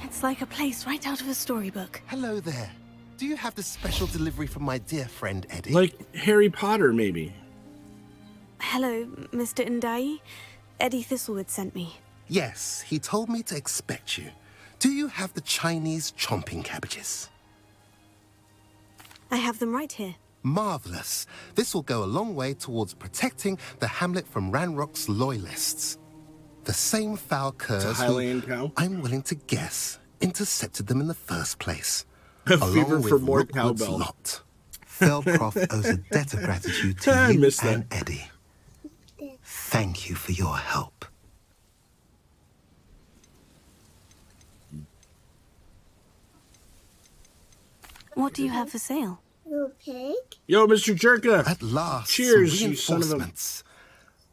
It's like a place right out of a storybook. Hello there. Do you have the special delivery from my dear friend Eddie? Like Harry Potter, maybe. Hello, Mr. Indai. Eddie Thistlewood sent me. Yes, he told me to expect you. Do you have the Chinese chomping cabbages? I have them right here. Marvelous. This will go a long way towards protecting the hamlet from Ranrock's loyalists. The same foul curs It's a Hylian cow? I'm willing to guess intercepted them in the first place. A fever along for with more Rookwood's cowbell. lot. Feldcroft owes a debt of gratitude to I you missed that. and Eddie. Thank you for your help. What do you have for sale? Okay. Yo, Mr. Jerka. At last, Cheers, some you son of a... reinforcements.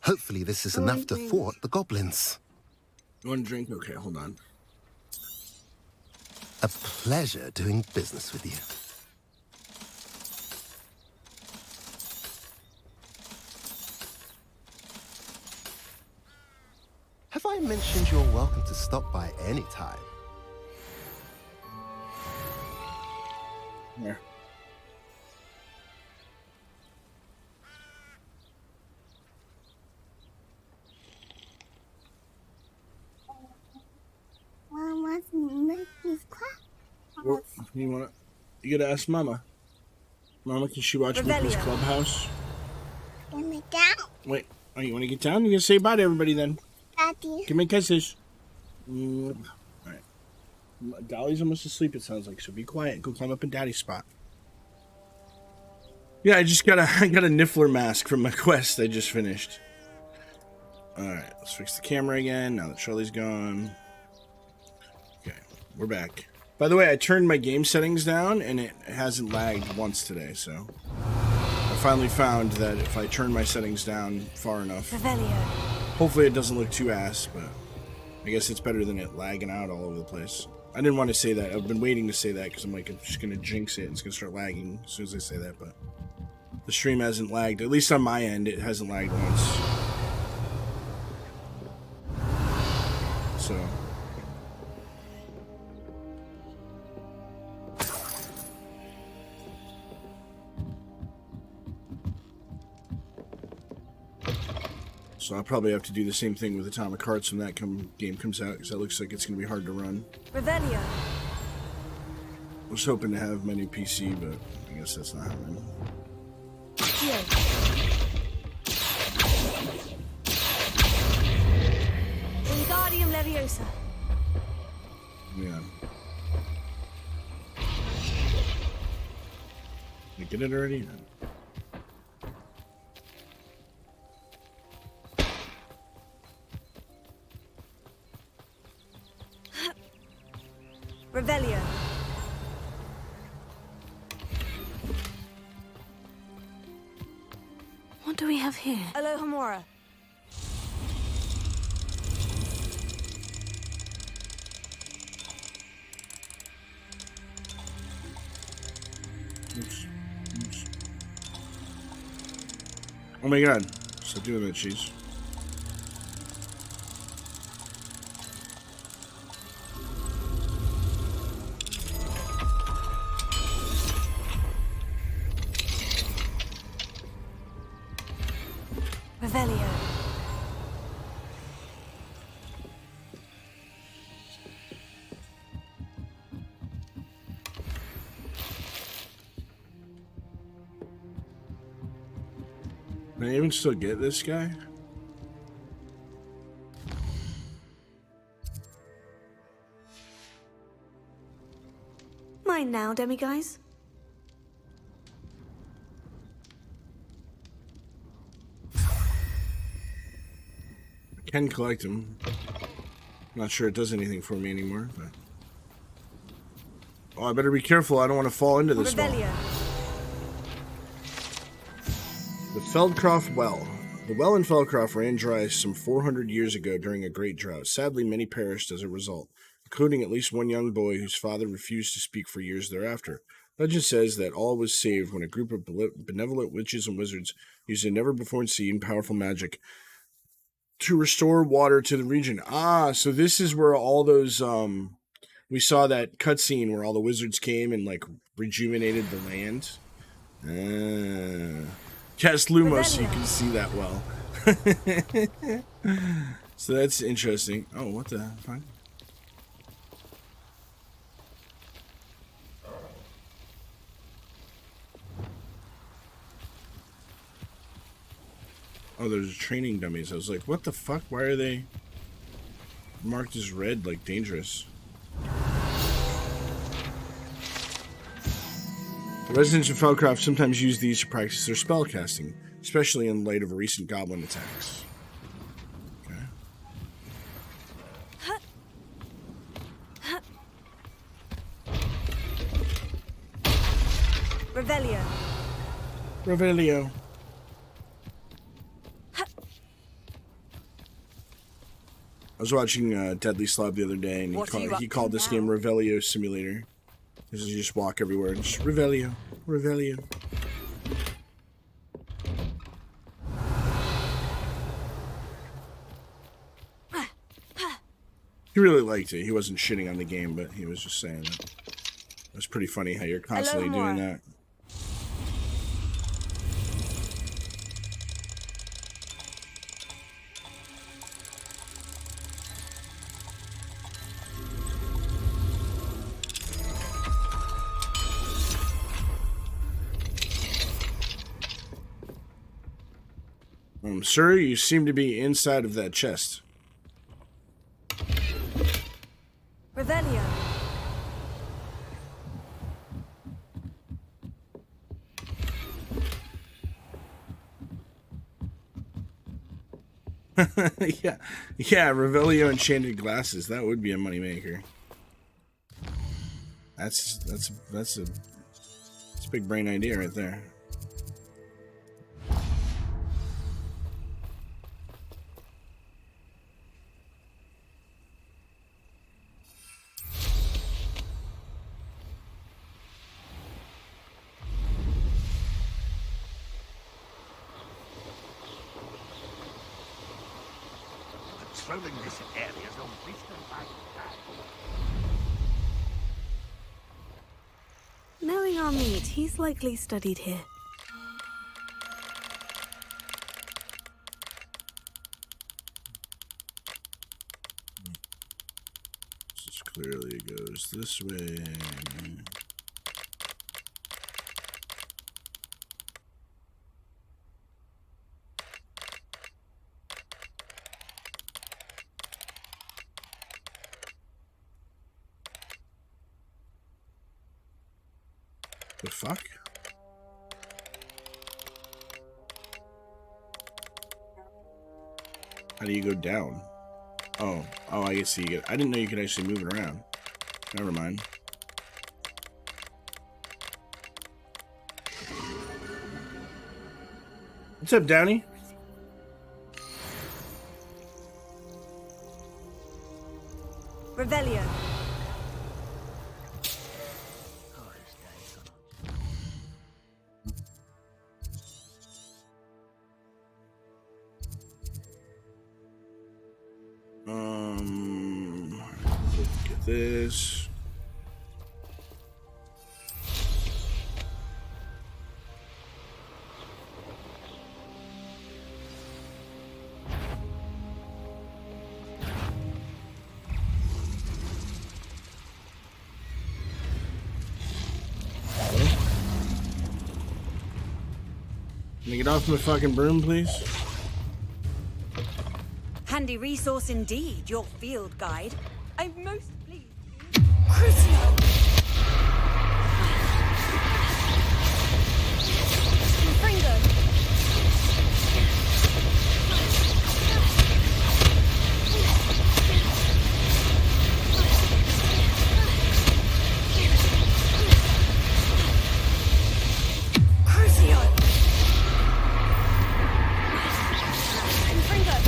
Hopefully this is enough to thwart the goblins. You want a drink? Okay, hold on. A pleasure doing business with you. Have I mentioned you're welcome to stop by any time? Here. Mama's make me cry. Well, you gotta ask Mama. Mama, can she watch Mickey's Clubhouse? Let me down, Wait, oh, you wanna get down? You gotta say bye to everybody then. Daddy. Give me kisses. Alright. Dolly's almost asleep, it sounds like, so be quiet. Go climb up in Daddy's spot. Yeah, I got a Niffler mask from my quest I just finished. Alright, let's fix the camera again now that Charlie's gone. Okay, we're back. By the way, I turned my game settings down and it hasn't lagged once today, so I finally found that if I turn my settings down far enough, Revelio. hopefully it doesn't look too ass, but I guess it's better than it lagging out all over the place. I didn't want to say that. I've been waiting to say that because I'm like, I'm just going to jinx it and it's going to start lagging as soon as I say that, but the stream hasn't lagged. At least on my end, it hasn't lagged once. So... So I'll probably have to do the same thing with Atomic Hearts when that game comes out, because that looks like it's going to be hard to run. Revelio. I was hoping to have my new PC, but I guess that's not happening. Wingardium Leviosa. Yeah. You get it already? Revelio. What do we have here? Alohomora. Oops. Oops. Oh my god. Stop doing that, cheese. Revelio. Can I even still get this guy? Mine now, demiguise. I can collect him. Not sure it does anything for me anymore, but... Oh, I better be careful. I don't want to fall into this one. The Feldcroft Well. The well in Feldcroft ran dry some 400 years ago during a great drought. Sadly, many perished as a result, including at least one young boy whose father refused to speak for years thereafter. Legend says that all was saved when a group of benevolent witches and wizards used a never-before-seen powerful magic to restore water to the region. Ah, so this is where all those, we saw that cutscene where all the wizards came and, like, rejuvenated the land. Cast Lumos so you can see that well. So that's interesting. Oh, what the fuck? Oh, there's training dummies. I was like, what the fuck? Why are they marked as red, like dangerous? The residents of Feldcroft sometimes use these to practice their spell casting, especially in light of recent goblin attacks. Okay. Revelio. Revelio. I was watching Deadly Slob the other day, and he called this game Revelio Simulator. Because you just walk everywhere and just Revelio, Revelio. He really liked it. He wasn't shitting on the game, but he was just saying that. It was pretty funny how you're constantly doing that. Sir, you seem to be inside of that chest. Revelio. yeah, Revelio enchanted glasses. That would be a moneymaker. That's a big brain idea right there. This area's a waste of my time. Knowing our meat, he's likely studied here. This clearly goes this way. The fuck? How do you go down? Oh, I guess you get. I didn't know you could actually move it around. Never mind. What's up, Downey? Revelio. Get this. I get off my fucking broom, please? Handy resource indeed, your field guide. I'm most pleased. Crucio! Fringo! Crucio! Fringo!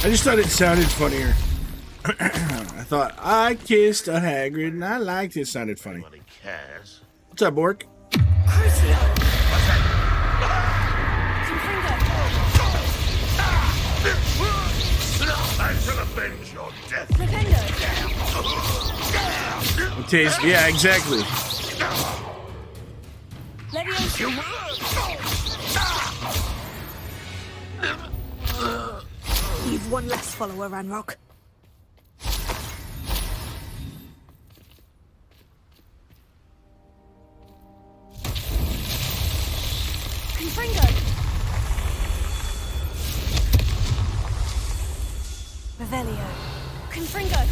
I just thought it sounded funnier. I thought, I kissed a Hagrid, and I liked it. It sounded funny. Nobody cares. What's up, Bork? I shall avenge your death. Taste, yeah, exactly. You've one less follower, Ranrock. Confringo! Revelio. Confringo!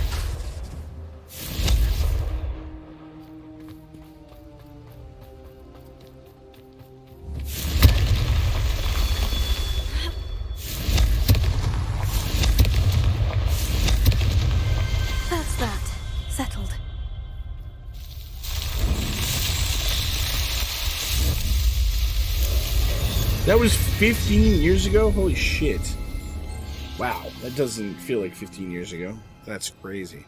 That's that. Settled. That was 15 years ago? Holy shit. Wow, that doesn't feel like 15 years ago. That's crazy.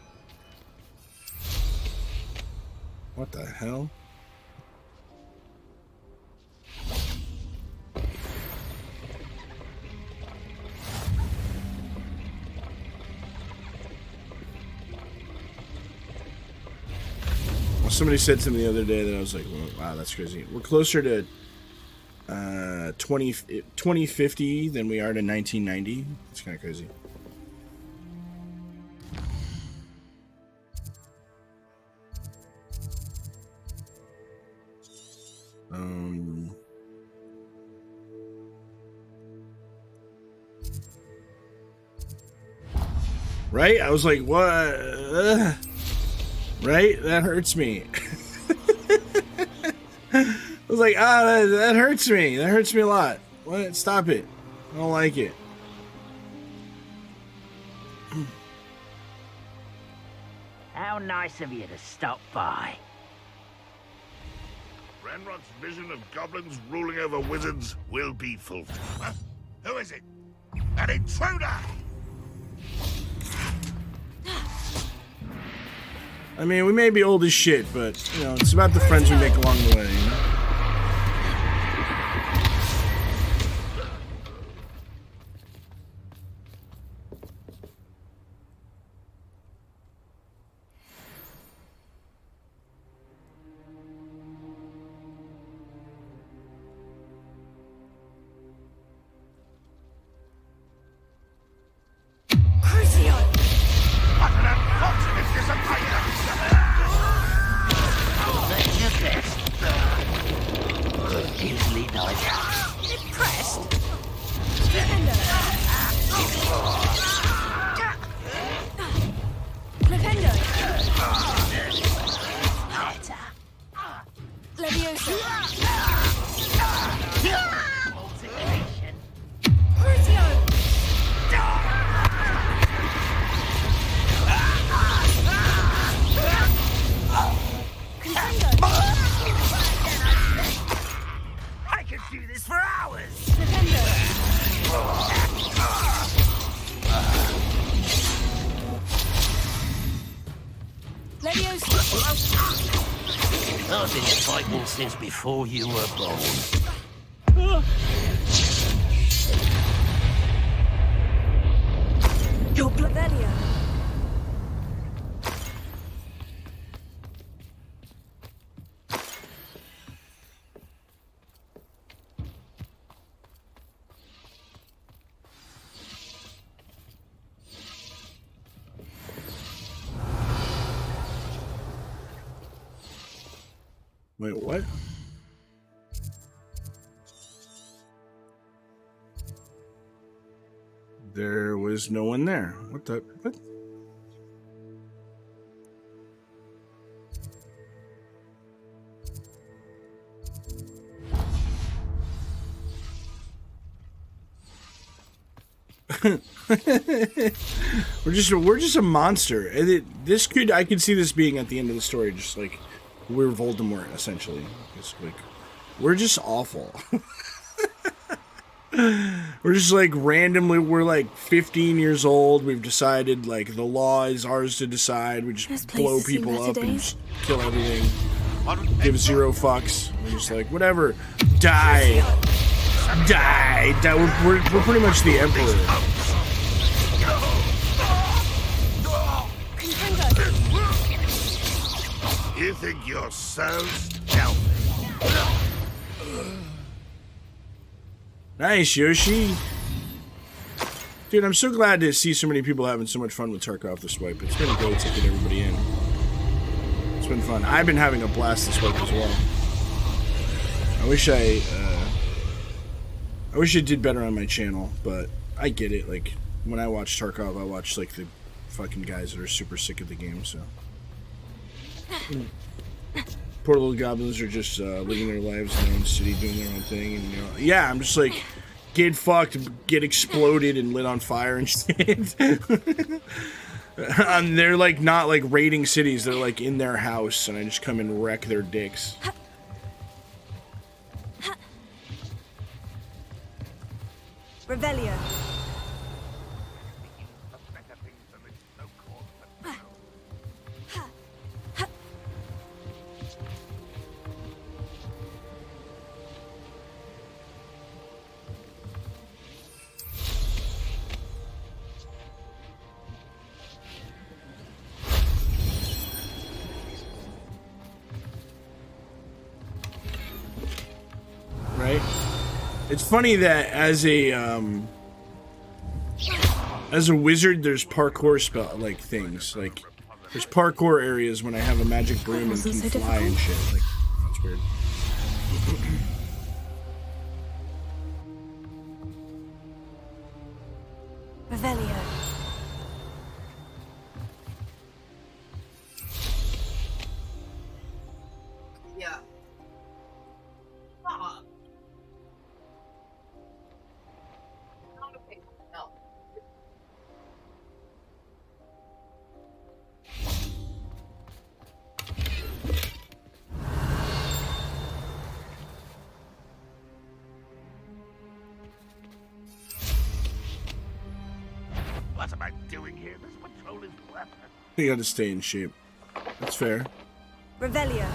What the hell? Well, somebody said to me the other day that I was like, well, wow, that's crazy. We're closer to 2050 than we are to 1990. It's kind of crazy. Right? I was like, what? Right? That hurts me. I was like, that hurts me. That hurts me a lot. What? Stop it. I don't like it. How nice of you to stop by. Ranrock's vision of goblins ruling over wizards will be fulfilled. Huh? Who is it? An intruder! I mean, we may be old as shit, but, you know, it's about the friends we make along the way, you know? I've been fighting since before you were born. Your Blavelia. Wait, what? There was no one there. What the? What? we're just a monster. And I could see this being at the end of the story, just like we're Voldemort essentially. It's like we're just awful. We're just like randomly, we're like 15 years old. We've decided like the law is ours to decide. We just blow people up and just kill everything. Give 0 fucks. We're just like, whatever. Die. We're pretty much the Emperor. You think you're so stealthy? Nice, Yoshi. Dude, I'm so glad to see so many people having so much fun with Tarkov the Swipe. It's been great to get everybody in. It's been fun. I've been having a blast this Swipe as well. I wish I did better on my channel, but I get it. Like, when I watch Tarkov, I watch, like, the fucking guys that are super sick of the game, so. Poor little goblins are just living their lives in their own city, doing their own thing, and, you know, yeah, I'm just like, get fucked, get exploded and lit on fire and shit. They're, like, not, like, raiding cities, they're, like, in their house, and I just come and wreck their dicks. Revelio. Right? It's funny that as a wizard, there's parkour like things. Like there's parkour areas when I have a magic broom and can fly and shit. Like that's weird. Revelio. Yeah. What am I doing here? This patrol is weapon. You gotta stay in shape. That's fair. Revelio.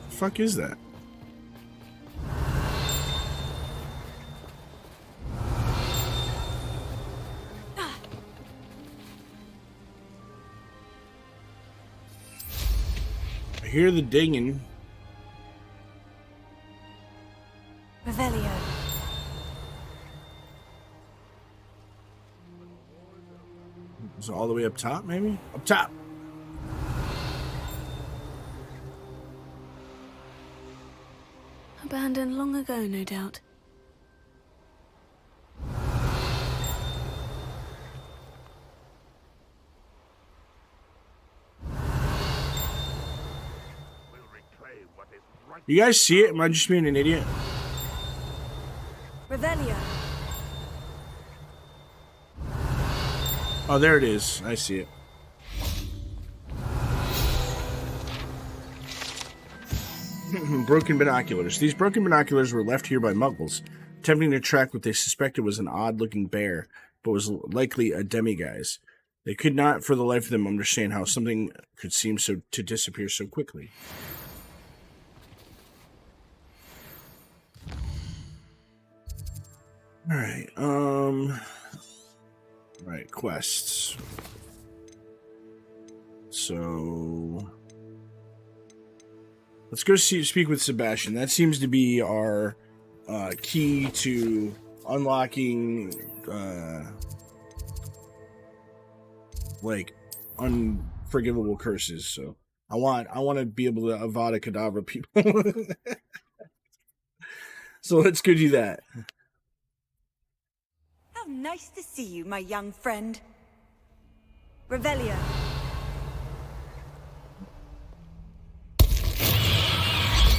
The fuck is that? I hear the dinging. Revelio. Is it all the way up top, maybe? Up top! Abandoned long ago, no doubt. You guys see it? Am I just being an idiot? Revelio. Oh, there it is. I see it. Broken binoculars. These broken binoculars were left here by muggles, attempting to track what they suspected was an odd-looking bear, but was likely a demiguise. They could not, for the life of them, understand how something could seem to disappear so quickly. Alright, Right, quests. So... let's go speak with Sebastian. That seems to be our key to unlocking, unforgivable curses. So I want to be able to Avada Kedavra people. So let's go do that. How nice to see you, my young friend. Revelio.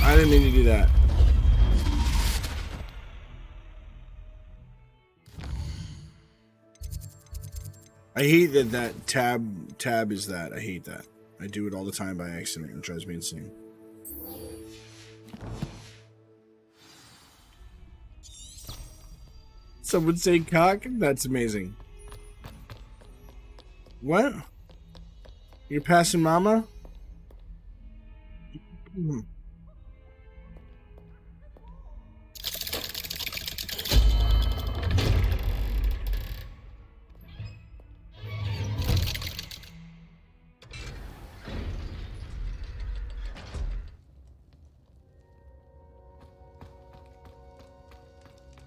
I didn't mean to do that. I hate that tab is that. I hate that. I do it all the time by accident. It drives me insane. Someone say cock? That's amazing. What? You're passing mama?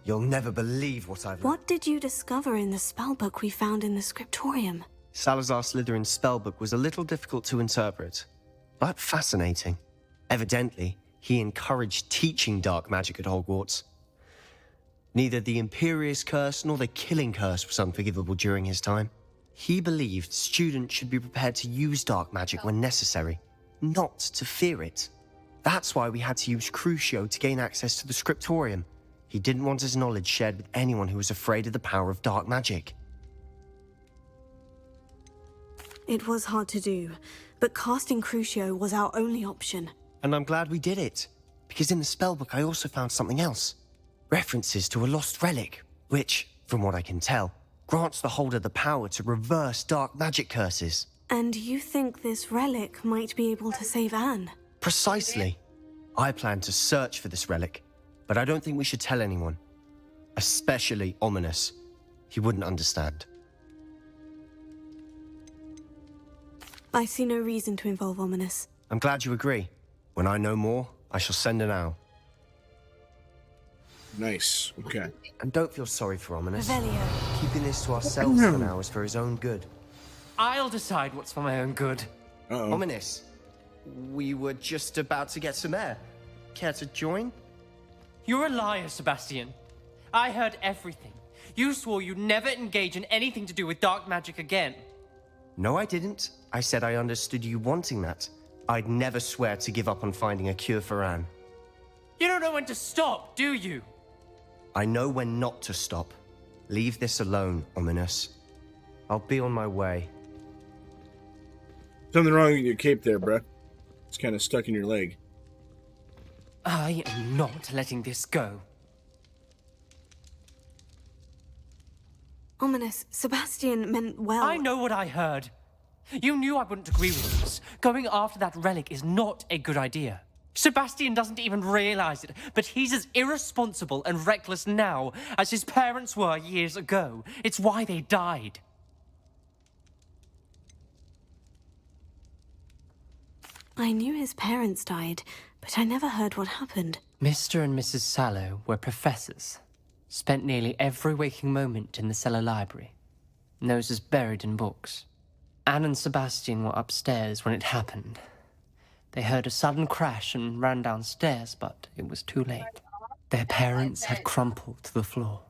You'll never believe what I've... What did you discover in the spellbook we found in the scriptorium? Salazar Slytherin's spellbook was a little difficult to interpret, but fascinating. Evidently, he encouraged teaching dark magic at Hogwarts. Neither the Imperious Curse nor the Killing Curse was unforgivable during his time. He believed students should be prepared to use dark magic when necessary, not to fear it. That's why we had to use Crucio to gain access to the scriptorium. He didn't want his knowledge shared with anyone who was afraid of the power of dark magic. It was hard to do, but casting Crucio was our only option. And I'm glad we did it, because in the spellbook I also found something else. References to a lost relic, which, from what I can tell, grants the holder the power to reverse dark magic curses. And you think this relic might be able to save Anne? Precisely. I plan to search for this relic, but I don't think we should tell anyone. Especially Ominous. He wouldn't understand. I see no reason to involve Ominous. I'm glad you agree. When I know more, I shall send an owl. Nice. Okay. And don't feel sorry for Ominous. Revelio. Keeping this to ourselves for now is for his own good. I'll decide what's for my own good. Uh-oh. Ominous, we were just about to get some air. Care to join? You're a liar, Sebastian. I heard everything. You swore you'd never engage in anything to do with dark magic again. No, I didn't. I said I understood you wanting that. I'd never swear to give up on finding a cure for Anne. You don't know when to stop, do you? I know when not to stop. Leave this alone, Ominous. I'll be on my way. Something wrong with your cape there, bruh. It's kind of stuck in your leg. I am not letting this go. Ominous, Sebastian meant well. I know what I heard. You knew I wouldn't agree with this. Going after that relic is not a good idea. Sebastian doesn't even realize it, but he's as irresponsible and reckless now as his parents were years ago. It's why they died. I knew his parents died, but I never heard what happened. Mr. and Mrs. Sallow were professors. Spent nearly every waking moment in the cellar library. Noses buried in books. Anne and Sebastian were upstairs when it happened. They heard a sudden crash and ran downstairs, but it was too late. Their parents had crumpled to the floor.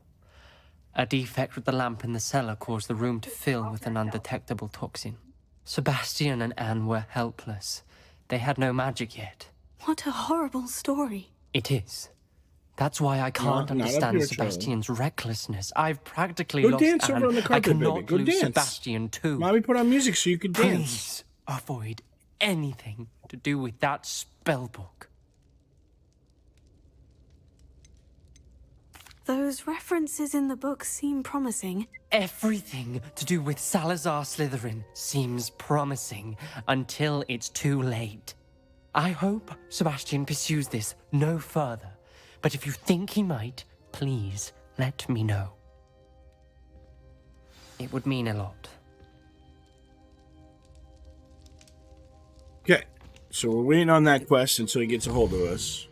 A defect with the lamp in the cellar caused the room to fill with an undetectable toxin. Sebastian and Anne were helpless. They had no magic yet. What a horrible story. It is. That's why I can't understand Sebastian's recklessness. I've practically Go lost dance Anne. over on the carpet, I cannot baby. Go lose dance. Sebastian too. Mommy put on music so you could dance. Please avoid anything to do with that spellbook. Those references in the book seem promising. Everything to do with Salazar Slytherin seems promising until it's too late. I hope Sebastian pursues this no further, but if you think he might, please let me know. It would mean a lot. Okay, so we're waiting on that quest until he gets a hold of us.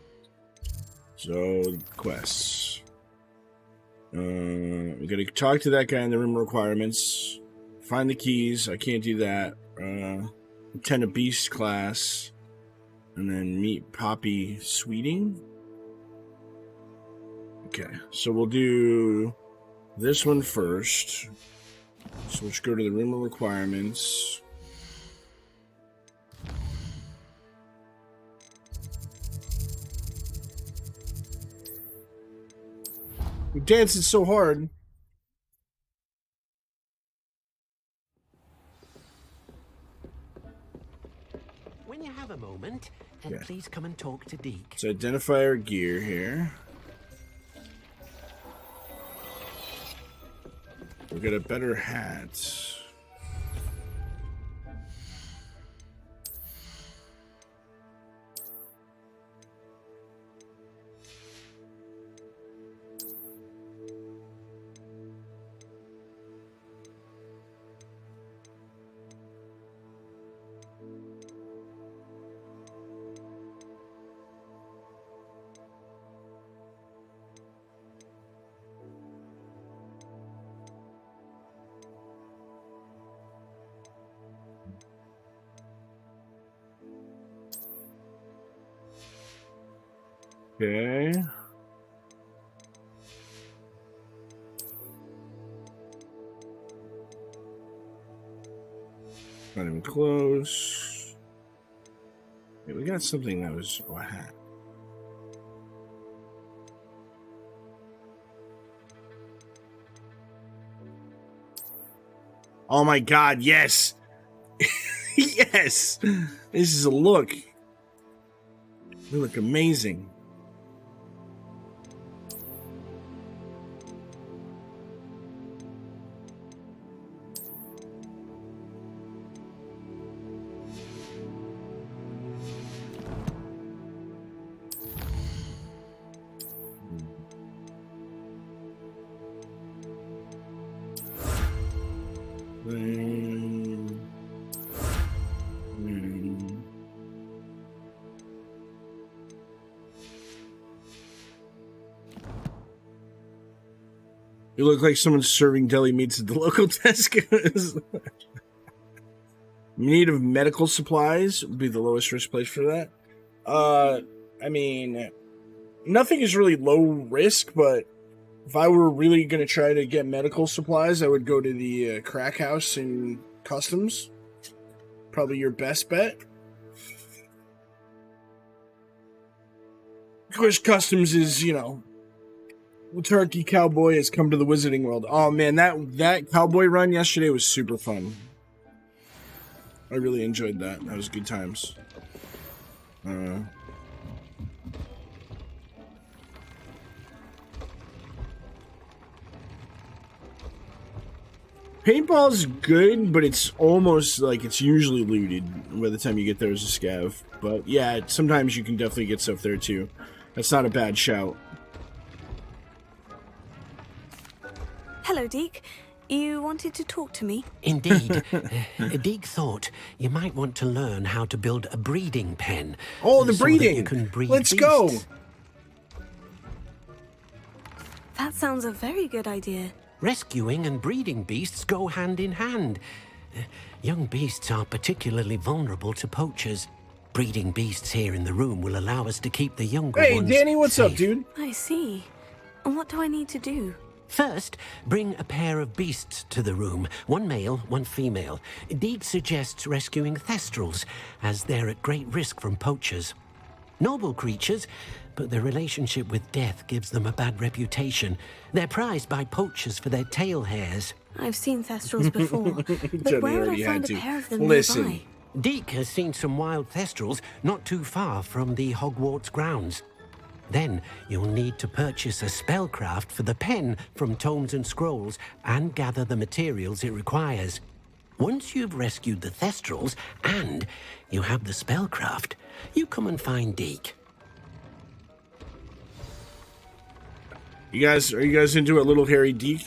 So, quests. We gotta talk to that guy in the room requirements. Find the keys. I can't do that. Attend a beast class. And then meet Poppy Sweeting. Okay, so we'll do this one first. So let's go to the room of requirements. You're dancing so hard. When you have a moment, and please come and talk to Deke. Let's identify our gear here. We got a better hat. Okay. Not even close. Yeah, we got something that was a hat. Oh my god, yes! Yes! This is a look. They look amazing. You look like someone's serving deli meats at the local Tesco's. Need of medical supplies would be the lowest risk place for that. I mean, nothing is really low risk, but if I were really going to try to get medical supplies, I would go to the crack house in Customs. Probably your best bet. Of course, Customs is, you know, Turkey Cowboy has come to the Wizarding World. Oh man, that cowboy run yesterday was super fun. I really enjoyed that. That was good times. Paintball's good, but it's almost like it's usually looted by the time you get there as a scav. But yeah, sometimes you can definitely get stuff there too. That's not a bad shout. Hello, Deke. You wanted to talk to me? Indeed. Deke thought you might want to learn how to build a breeding pen. Oh, the so breeding! That you can breed Let's beasts. go! That sounds a very good idea. Rescuing and breeding beasts go hand in hand. Young beasts are particularly vulnerable to poachers. Breeding beasts here in the room will allow us to keep the younger ones Hey, Danny, what's safe. up, dude? I see. And what do I need to do? First, bring a pair of beasts to the room. One male, one female. Deke suggests rescuing thestrals, as they're at great risk from poachers. Noble creatures, but their relationship with death gives them a bad reputation. They're prized by poachers for their tail hairs. I've seen thestrals before, but Johnny where would I already find had a to. pair of them Listen. nearby? Deke has seen some wild thestrals not too far from the Hogwarts grounds. Then you'll need to purchase a spellcraft for the pen from Tomes and Scrolls and gather the materials it requires. Once you've rescued the Thestrals and you have the spellcraft, you come and find Deke. Are you guys into a little hairy Deke?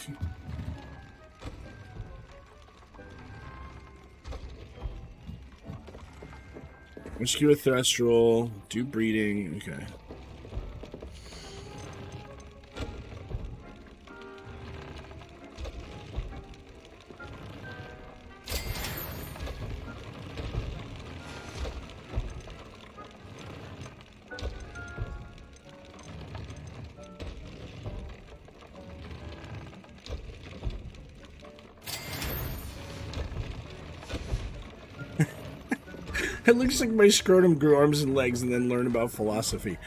Rescue a Thestral, do breeding, okay. It looks like my scrotum grew arms and legs and then learn about philosophy.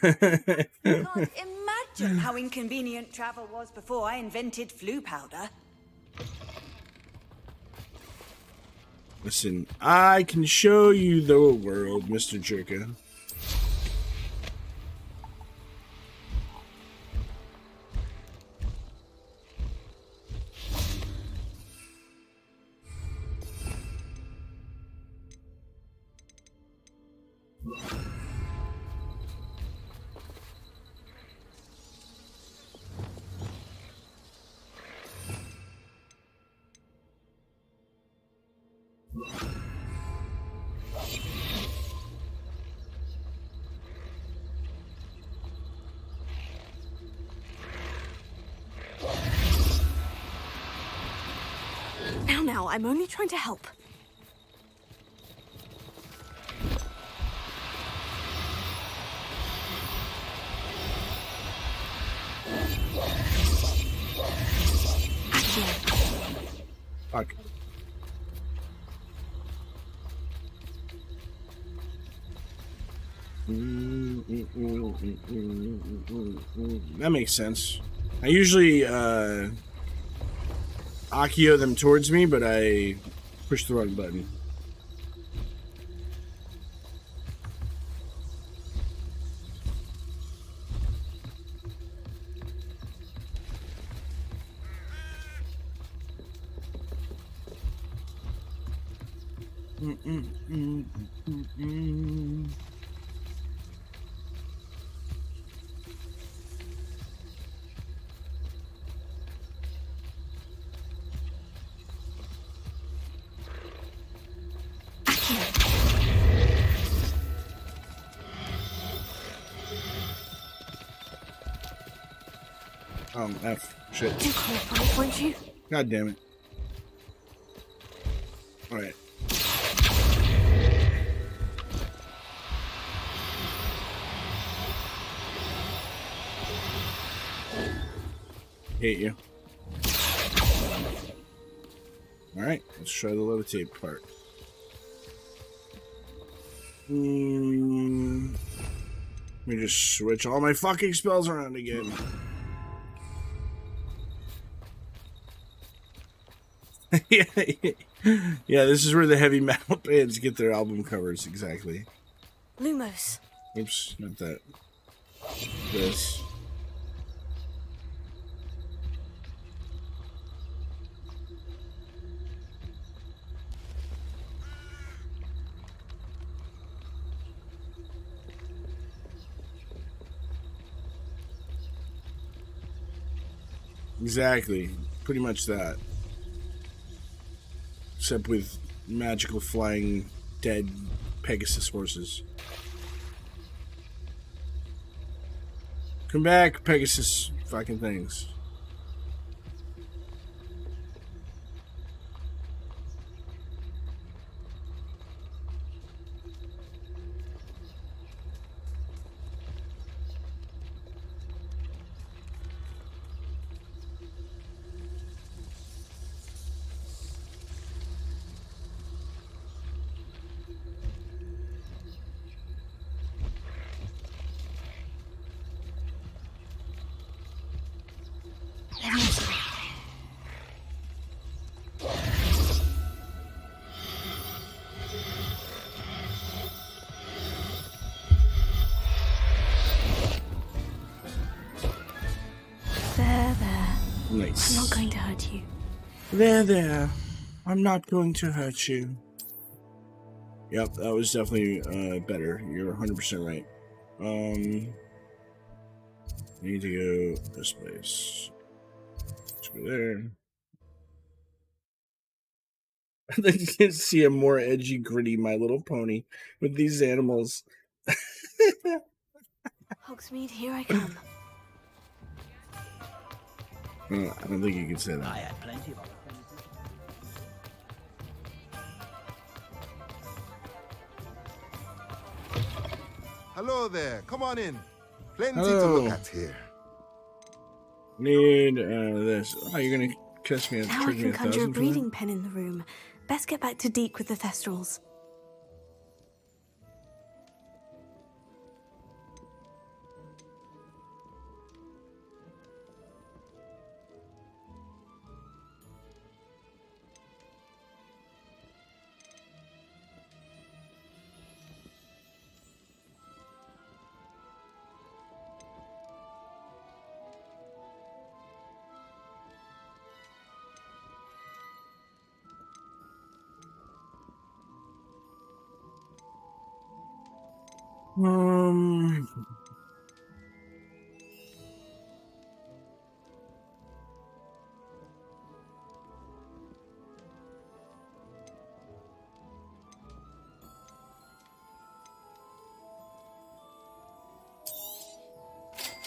Can't imagine how inconvenient travel was before I invented flu powder. Listen, I can show you the world, Mr. Jerka. Now, I'm only trying to help. Fuck. That makes sense. I usually Accio them towards me, but I pushed the wrong button. F. Shit. Do cooperate, won't you? God damn it. Alright. Hate you. Alright, let's try the levitate part. Let me just switch all my fucking spells around again. Yeah, this is where the heavy metal bands get their album covers, exactly. Lumos. Oops, not that. This. Exactly. Pretty much that. Except with magical flying dead Pegasus horses. Come back, Pegasus fucking things. There, there. Nice. I'm not going to hurt you. There. I'm not going to hurt you. Yep, that was definitely better. You're 100% right. I need to go this place. Let's go there. I can see a more edgy, gritty My Little Pony with these animals. Hogsmeade, here I come. I don't think you can say that. I had plenty of opportunities. Hello there. Come on in. Plenty to Hello. look at here. Need this. Oh, you're gonna catch me. Now I can conjure a breeding pen in the room. Best get back to Deke with the Thestrals.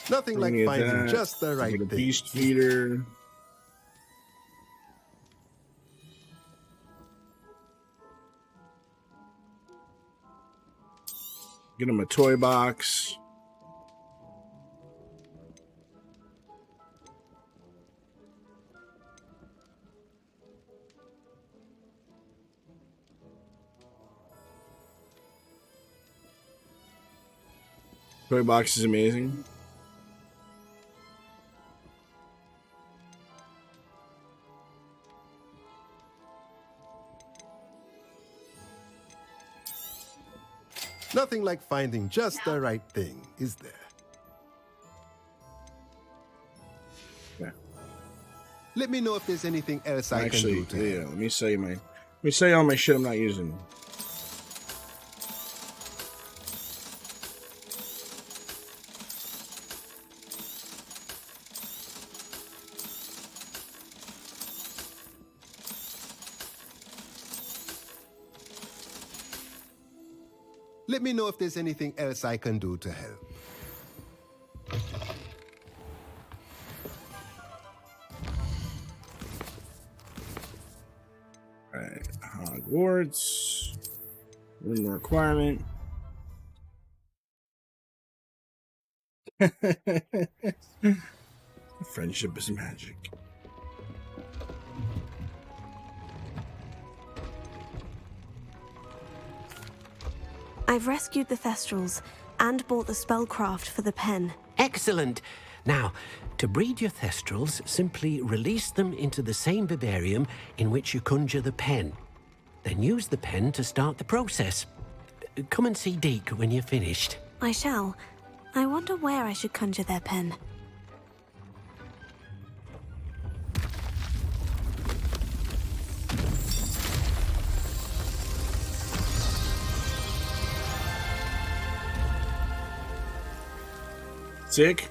Nothing like finding just the right thing. Beast feeder. Get him a toy box. Toy box is amazing. Nothing like finding just the right thing, is there? Yeah. Let me know if there's anything else I can do to help. Let me say all my shit I'm not using. Let me know if there's anything else I can do to help. Alright, Hogwarts. Room requirement. Friendship is magic. I've rescued the Thestrals and bought the spellcraft for the pen. Excellent. Now, to breed your Thestrals, simply release them into the same vivarium in which you conjure the pen. Then use the pen to start the process. Come and see Deke when you're finished. I shall. I wonder where I should conjure their pen. Sick.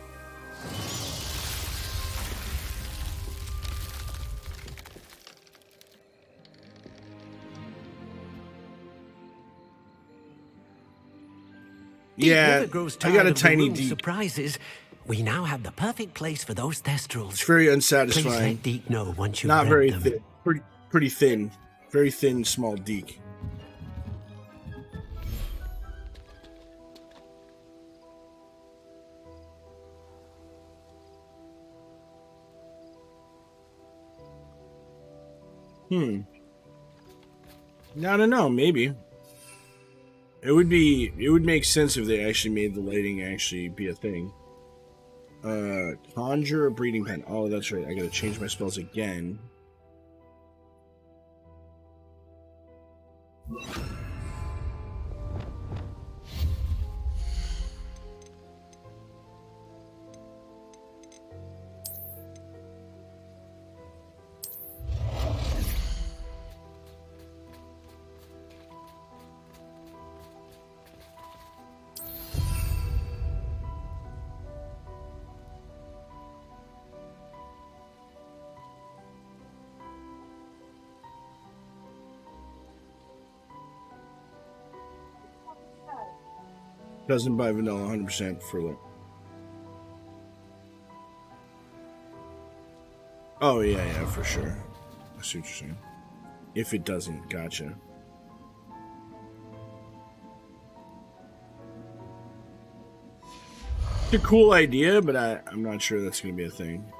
Yeah, I got a tiny Deke. Surprises. We now have the perfect place for those Thestrals. It's very unsatisfying. Please let Deke know once you've Not very them. thin. Pretty thin. Very thin, small Deke. I don't know, maybe. It would make sense if they actually made the lighting actually be a thing. Conjure a breeding pen. Oh, that's right. I gotta change my spells again. Doesn't buy vanilla 100% for like. Oh, yeah, for sure. I see what you're saying. If it doesn't, gotcha. It's a cool idea, but I'm not sure that's going to be a thing.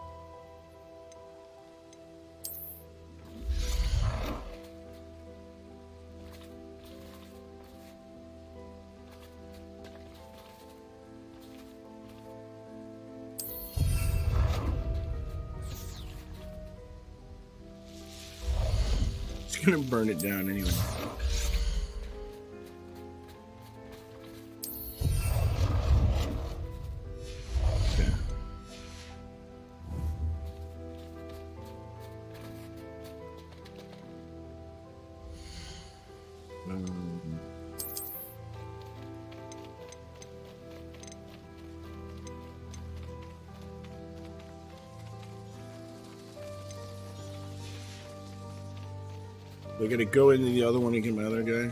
Gonna burn it down anyway. Okay. We're gonna go into the other one and get my other guy.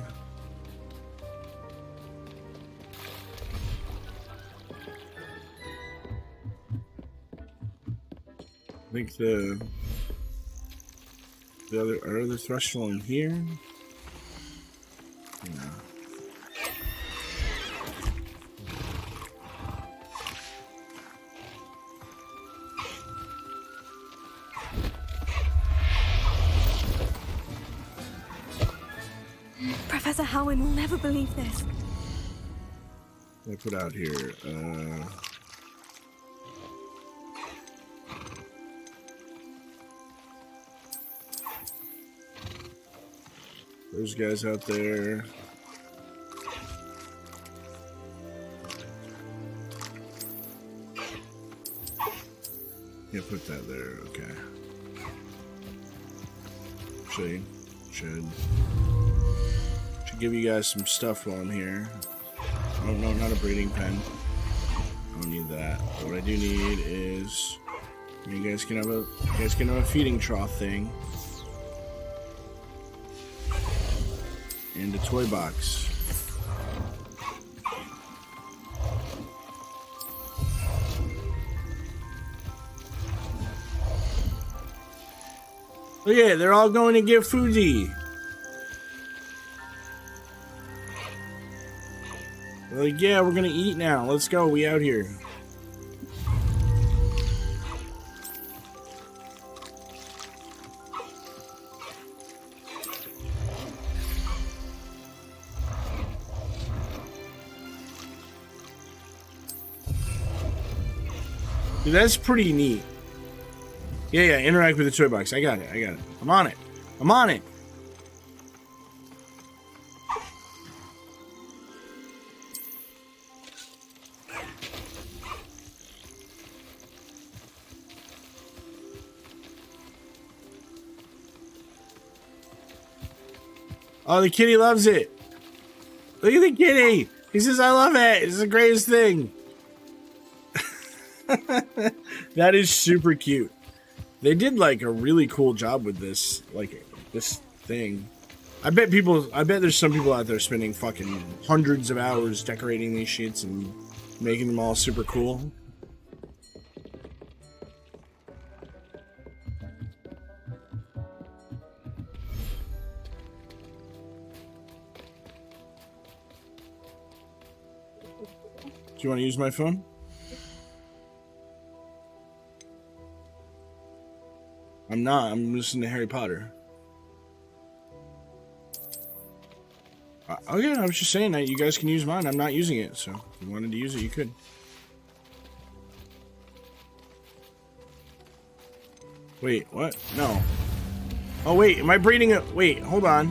I think the other threshold in here. No. Professor Howin will never believe this. I put out here. Those guys out there. Yeah, put that there. Okay. Should give you guys some stuff while I'm here. Oh no, not a breeding pen. I don't need that. What I do need is you guys can have a feeding trough thing and a toy box. Oh yeah, they're all going to get foodie. Like, yeah, we're gonna eat now. Let's go. We out here. Dude, that's pretty neat. Yeah, interact with the toy box. I got it. I'm on it. Oh, the kitty loves it. Look at the kitty. He says, I love it. It's the greatest thing. That is super cute. They did like a really cool job with this, like this thing. I bet there's some people out there spending fucking hundreds of hours decorating these sheets and making them all super cool. Do you want to use my phone? I'm not. I'm listening to Harry Potter. Oh yeah, I was just saying that you guys can use mine. I'm not using it, so if you wanted to use it, you could. Wait, what? No. Oh, wait, am I breeding a... Wait, hold on.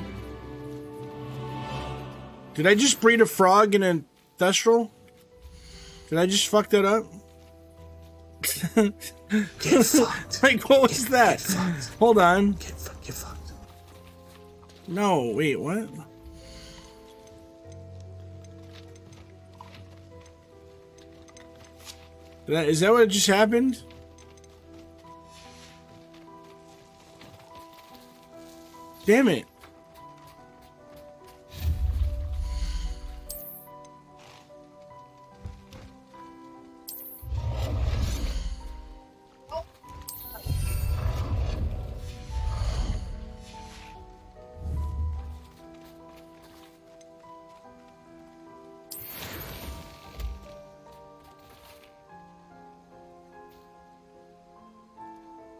Did I just breed a frog and a thestral? Did I just fuck that up? Get fucked. Like, what was that? Hold on. Get fucked. No, wait, what? Is that what just happened? Damn it.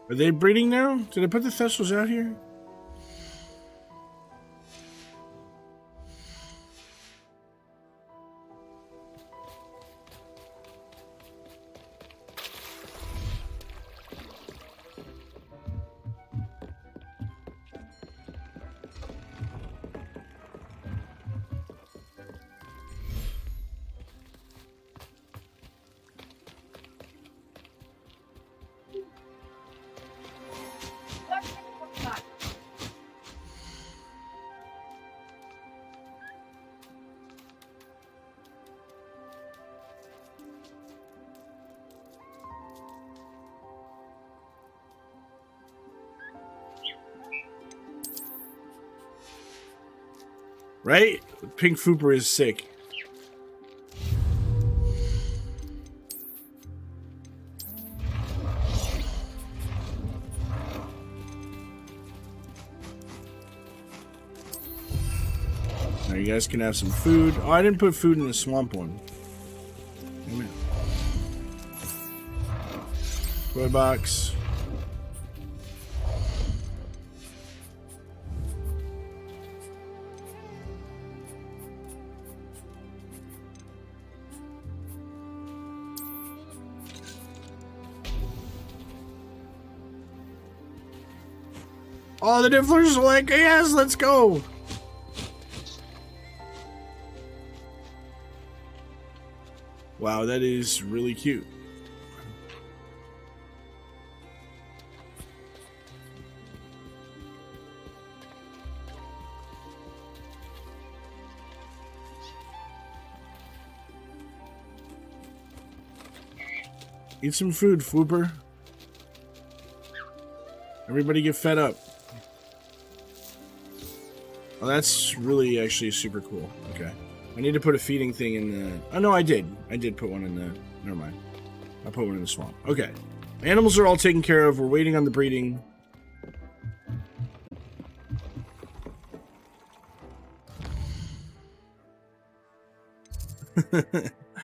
Are they breeding now? Did I put the thestrals out here? Right? Pink Fooper is sick. Now you guys can have some food. Oh, I didn't put food in the swamp one. Toy box. Oh, the Nifflers are like, yes, let's go. Wow, that is really cute. Eat some food, Fooper. Everybody get fed up. Oh, that's really actually super cool. Okay. I need to put a feeding thing in the... Oh, no, I did. I did put one in the... Never mind. I'll put one in the swamp. Okay. Animals are all taken care of. We're waiting on the breeding.